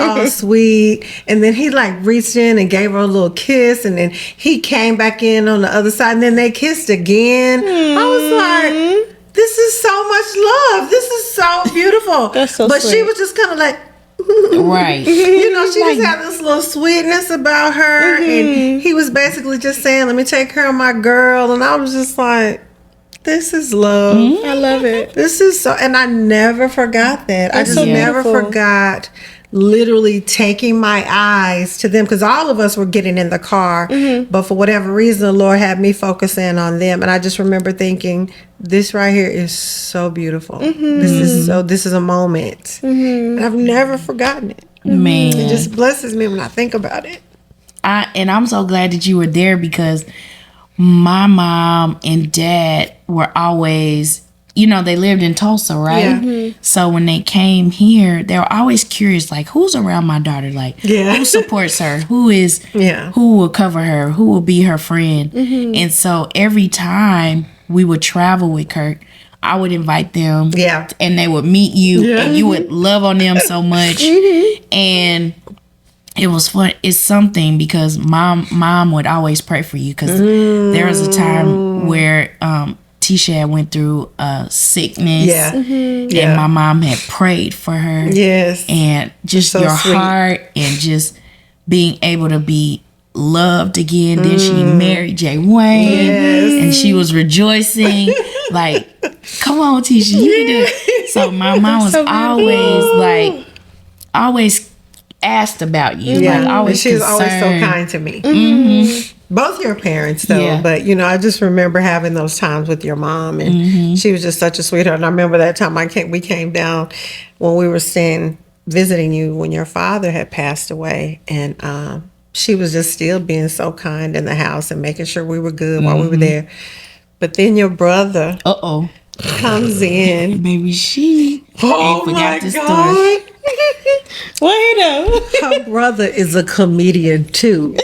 all sweet. And then he like reached in and gave her a little kiss, and then he came back in on the other side, and then they kissed again. I was like, this is so much love. This is so beautiful. That's so but sweet. she was just kind of like, Right. you know, she just had this little sweetness about her. And he was basically just saying, let me take care of my girl. And I was just like, this is love. I love it. This is so, and I never forgot that. I That's just so never beautiful. forgot literally taking my eyes to them, because all of us were getting in the car, but for whatever reason the Lord had me focus in on them. And I just remember thinking, this right here is so beautiful. This is a moment, and I've never forgotten it. Man. It just blesses me when I think about it. I'm so glad that you were there, because my mom and dad were always, they lived in Tulsa, right? Yeah. So when they came here, they were always curious, like, who's around my daughter? Like, who supports her? Who will cover her? Who will be her friend? And so every time we would travel with Kurt, I would invite them. Yeah. And they would meet you, and you would love on them so much. And it was fun. It's something, because mom would always pray for you, because there was a time where Titia went through sickness. Yeah. And my mom had prayed for her. Yes. And just So your sweet. heart, and just being able to be loved again. Then she married Jay Wayne. Yes. And she was rejoicing. Like, come on, Tisha, you can do it. So my mom was always asked about you. Yeah, Like, always she's always so concerned. kind to me. Both your parents, though. Yeah. But, I just remember having those times with your mom, and she was just such a sweetheart. And I remember that time we came down when we were visiting you when your father had passed away, and she was just still being so kind in the house and making sure we were good while we were there. But then your brother comes in. Maybe she Oh ain't my forgot the story. God. Wait up. Her brother is a comedian too.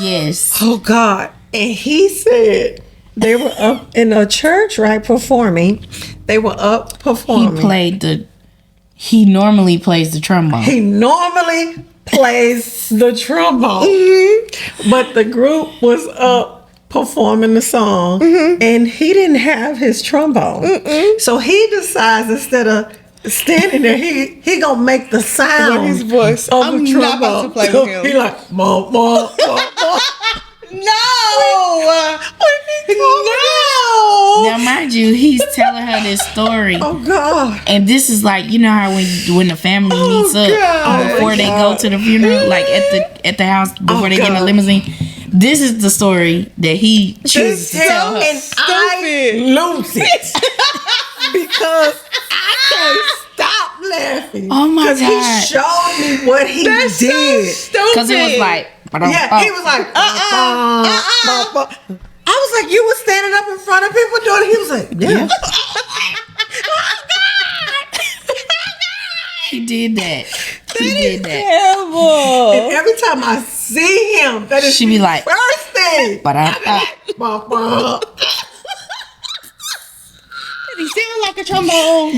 Yes. Oh God. And he said they were up in a church, right, performing. They were up performing. He normally plays the trombone. He normally plays the trombone. But the group was up performing the song, and he didn't have his trombone. So he decides, instead of standing there, he gonna make the sound With his voice. of I'm the not about to trombone. play with him. He like, mom, mom, mom, mom. No! Now, mind you, he's telling her this story. Oh God! And this is like, you know how when the family meets up God. before they go to the funeral, like at the house before they get in the God. limousine. This is the story that he chooses to tell her. And I lose it because I can't stop laughing. Oh my God. He showed me what he That's so did. stupid. Because it was like, Yeah, he was like, I was like, you were standing up in front of people doing it. He was like, yeah. he did that. He did that. Terrible. And every time I see him, that is She be like, first thing. but I He sound like a trombone.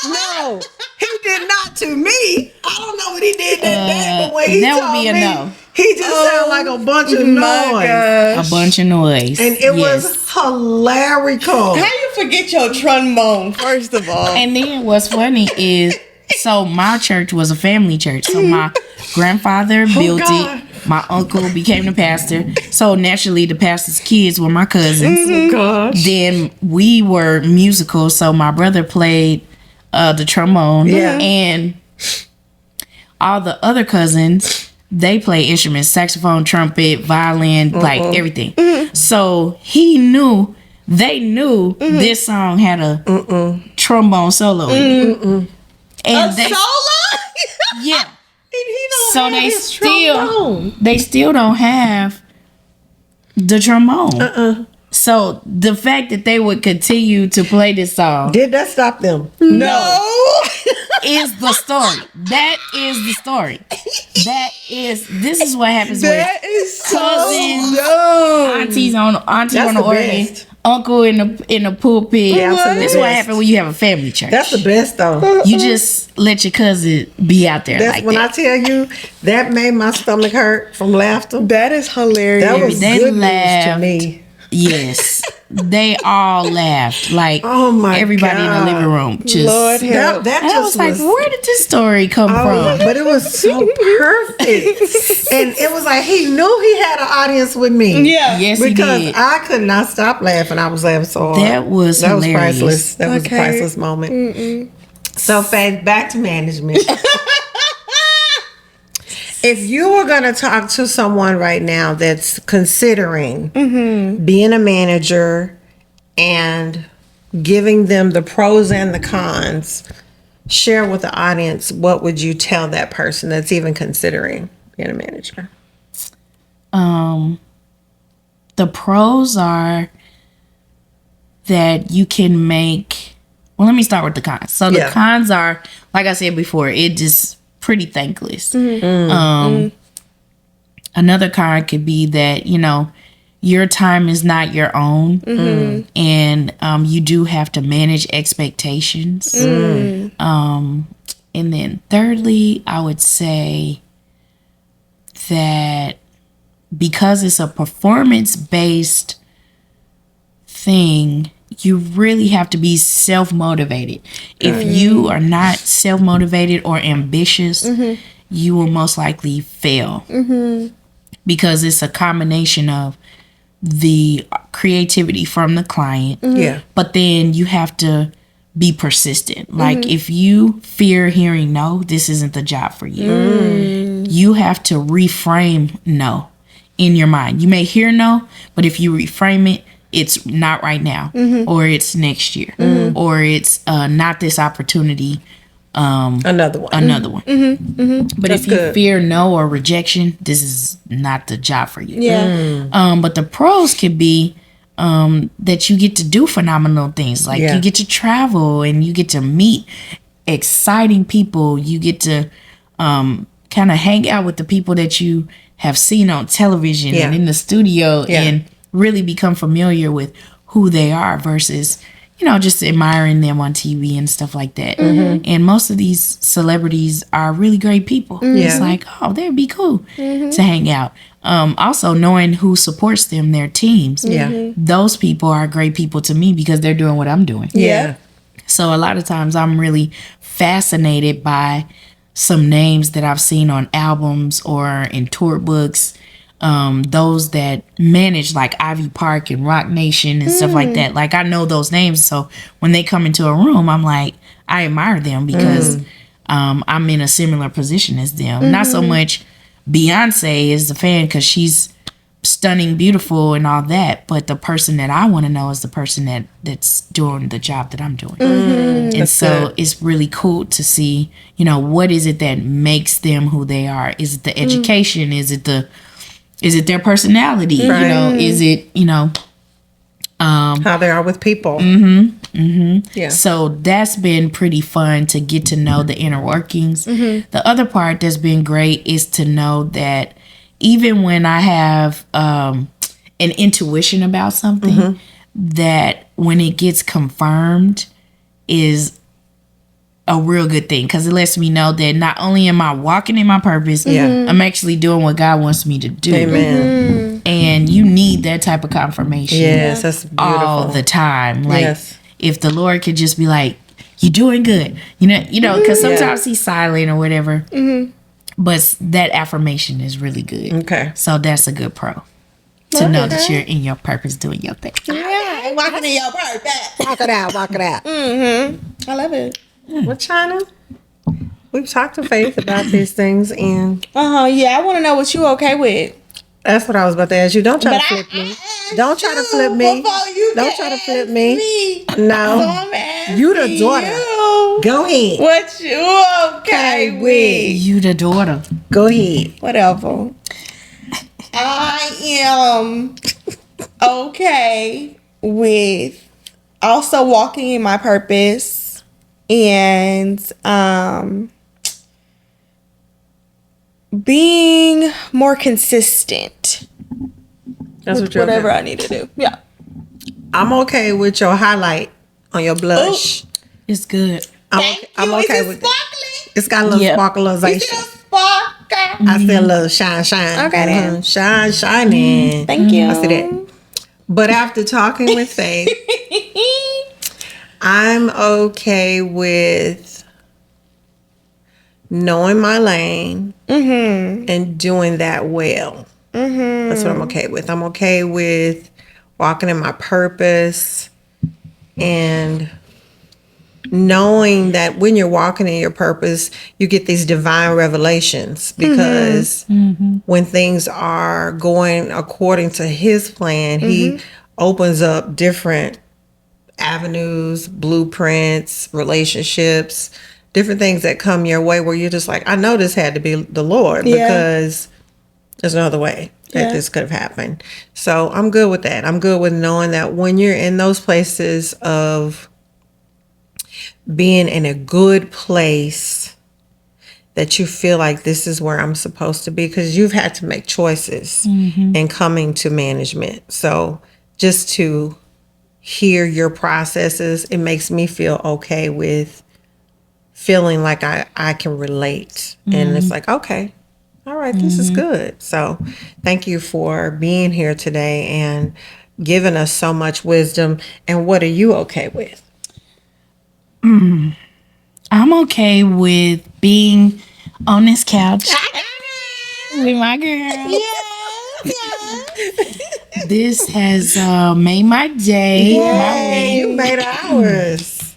No. He did not to me. I don't know what he did that day, but when he that would told be a me, no. he just sounded like a bunch of noise. a bunch of noise. And it was hilarical. How you forget your trombone, first of all? And then what's funny is, so my church was a family church. So my grandfather built God. it. My uncle became the pastor. So naturally, the pastor's kids were my cousins. Oh gosh. Then we were musical. So my brother played the trombone. Yeah. And all the other cousins, they play instruments, saxophone, trumpet, violin, like everything. So they knew this song had a trombone solo in it. And A solo? yeah. He don't So have they his still trombone. don't have the trombone. So the fact that they would continue to play this song Did that stop them? No. is the story. That is the story. This is what happens That with is so cousins, dumb. auntie on That's the the organ, best. uncle in the pulpit. Yeah, absolutely. This is what happens when you have a family church. That's the best though. You just let your cousin be out there That's like when that. I tell you that made my stomach hurt from laughter. That is hilarious. That was They good news to laughed. me. Yes, they all laughed. Like, Oh my everybody in the God. living room. Just Lord help. That and I was just like, where did this story come from? But it was so perfect. And it was like he knew he had an audience with me. Yeah. Yes, Because he did. I could not stop laughing. I was laughing so hard. That was hilarious. priceless. That was a Okay. priceless moment. So, Faith, back to management. If you were going to talk to someone right now that's considering being a manager and giving them the pros and the cons, share with the audience, what would you tell that person that's even considering being a manager? The pros are that you can make. Well, let me start with the cons. So the Yeah. cons are, like I said before, it just pretty thankless. Another con could be that, your time is not your own, and you do have to manage expectations. And then thirdly, I would say that because it's a performance-based thing, you really have to be self-motivated. If you are not self-motivated or ambitious, you will most likely fail. Because it's a combination of the creativity from the client, Yeah. but then you have to be persistent. Like, if you fear hearing no, this isn't the job for you. You have to reframe no in your mind. You may hear no, but if you reframe it, it's not right now, or it's next year, or it's not this opportunity. Another one. But That's if you good. fear no or rejection, this is not the job for you. Yeah. But the pros could be that you get to do phenomenal things. Like, Yeah. you get to travel and you get to meet exciting people. You get to kind of hang out with the people that you have seen on television Yeah. and in the studio, Yeah. and really become familiar with who they are versus, just admiring them on TV and stuff like that. And most of these celebrities are really great people. It's like, oh, they'd be cool to hang out. Also knowing who supports them, their teams. Those people are great people to me because they're doing what I'm doing. So a lot of times I'm really fascinated by some names that I've seen on albums or in tour books. Those that manage like Ivy Park and Rock Nation and stuff like that. Like I know those names. So when they come into a room, I'm like, I admire them because I'm in a similar position as them. Not so much Beyonce is the fan because she's stunning, beautiful and all that. But the person that I want to know is the person that's doing the job that I'm doing. And that's so good. It's really cool to see, what is it that makes them who they are? Is it the education? Is it their personality? Is it, how they are with people. Yeah. So that's been pretty fun to get to know the inner workings. The other part that's been great is to know that even when I have an intuition about something, that when it gets confirmed is a real good thing because it lets me know that not only am I walking in my purpose, I'm actually doing what God wants me to do. Amen. And you need that type of confirmation. Yes, that's beautiful. All the time. Like if the Lord could just be like, you're doing good, because sometimes he's silent or whatever. But that affirmation is really good. Okay. So that's a good pro. To know that you're in your purpose doing your thing. Yeah, walking in your purpose. Walk it out. I love it. Well, Chyna, we've talked to Faith about these things, and yeah, I want to know what you okay with. that's what I was about to ask you. Don't try to flip me. Don't try to flip me. Don't try to flip me. No, you the daughter. Go ahead. What you okay with? You the daughter. Go ahead. Whatever. I am okay with also walking in my purpose. And being more consistent. That's what you're whatever okay. I need to do. Yeah. I'm okay with your highlight on your blush. Ooh, it's good. I'm okay Is with it sparkly? It's got a little sparkleization. Sparkle. I see a little shine. Okay, then. Shining. Thank you. I see that. But after talking with Faith, I'm okay with knowing my lane and doing that well. That's what I'm okay with. I'm okay with walking in my purpose and knowing that when you're walking in your purpose, you get these divine revelations because when things are going according to his plan, he opens up different avenues, blueprints, relationships, different things that come your way where you're just like, I know this had to be the Lord because there's no other way that this could have happened. So I'm good with that. I'm good with knowing that when you're in those places of being in a good place, that you feel like this is where I'm supposed to be because you've had to make choices in coming to management. So just to hear your processes, it makes me feel okay with feeling like I can relate. And it's like, okay, all right, this is good. So thank you for being here today and giving us so much wisdom. And what are you okay with? I'm okay with being on this couch with my girl. This has made my day. Yay, you made ours.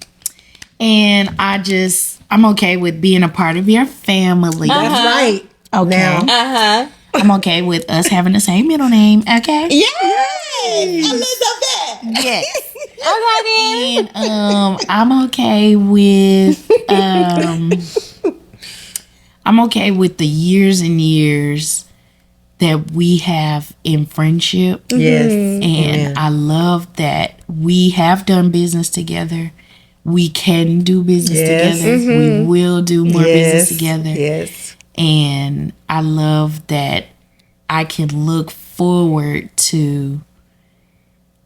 And I'm okay with being a part of your family. That's right. Okay. Now. I'm okay with us having the same middle name. Okay. Yes. Elizabeth. Yes. Okay, then. And I'm okay with I'm okay with the years and years that we have in friendship. Yes. And I love that we have done business together. We can do business together. We will do more business together. Yes. And I love that I can look forward to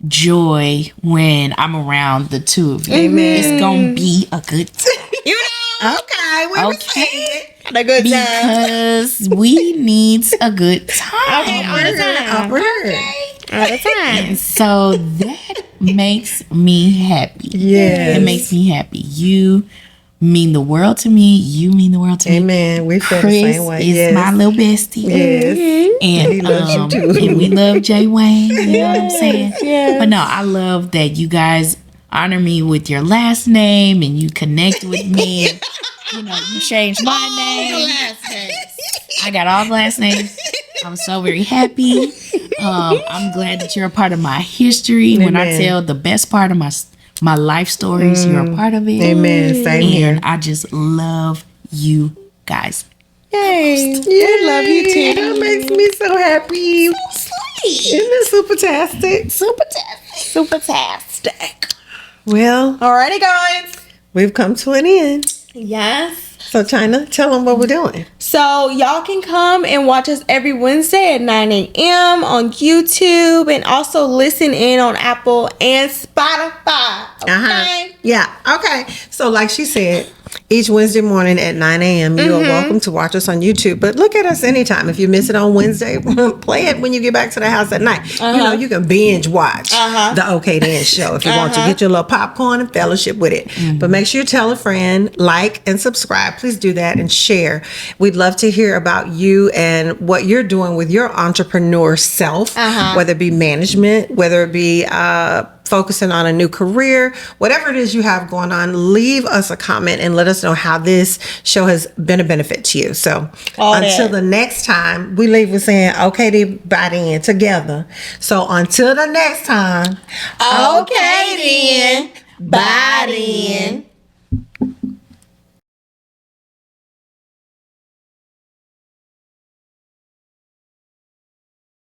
joy when I'm around the two of you. Amen. It's gonna be a good time. You know, Okay, we Okay. okay. had a good time. Because we need a good time. Okay, all the time. All the time. And so that makes me happy. Yes. It makes me happy. You mean the world to me. You mean the world to me. Amen. We feel Chris the same way. is Yes. my little bestie. Yes. And, He loves you too. and we love Jay Wayne. You know what I'm saying? yes. But no, I love that you guys honor me with your last name and you connect with me. You know, you changed my name. I got all the last names. I'm so very happy. I'm glad that you're a part of my history. When I Amen. tell the best part of my life stories, you're a part of it. Amen. Same here. And I just love you guys. Yay. I love you too. That makes me so happy. Isn't it super-tastic? Super-tastic. Well, Alrighty, guys. we've come to an end. Yes. So, Chyna, tell them what we're doing. So y'all can come and watch us every Wednesday at 9 a.m. on YouTube and also listen in on Apple and Spotify. Okay? Yeah. Okay. So, like she said, each Wednesday morning at 9 a.m., you are welcome to watch us on YouTube. But look at us anytime. If you miss it on Wednesday, play it when you get back to the house at night. You know, you can binge watch the OK Then show if you want to. Get your little popcorn and fellowship with it. But make sure you tell a friend, like, and subscribe. Please do that and share. We'd love to hear about you and what you're doing with your entrepreneur self, whether it be management, whether it be focusing on a new career, whatever it is you have going on, leave us a comment and let us know how this show has been a benefit to you. So until the next time, we leave with saying, okay, by then, together. So until the next time, Okay then. Bye.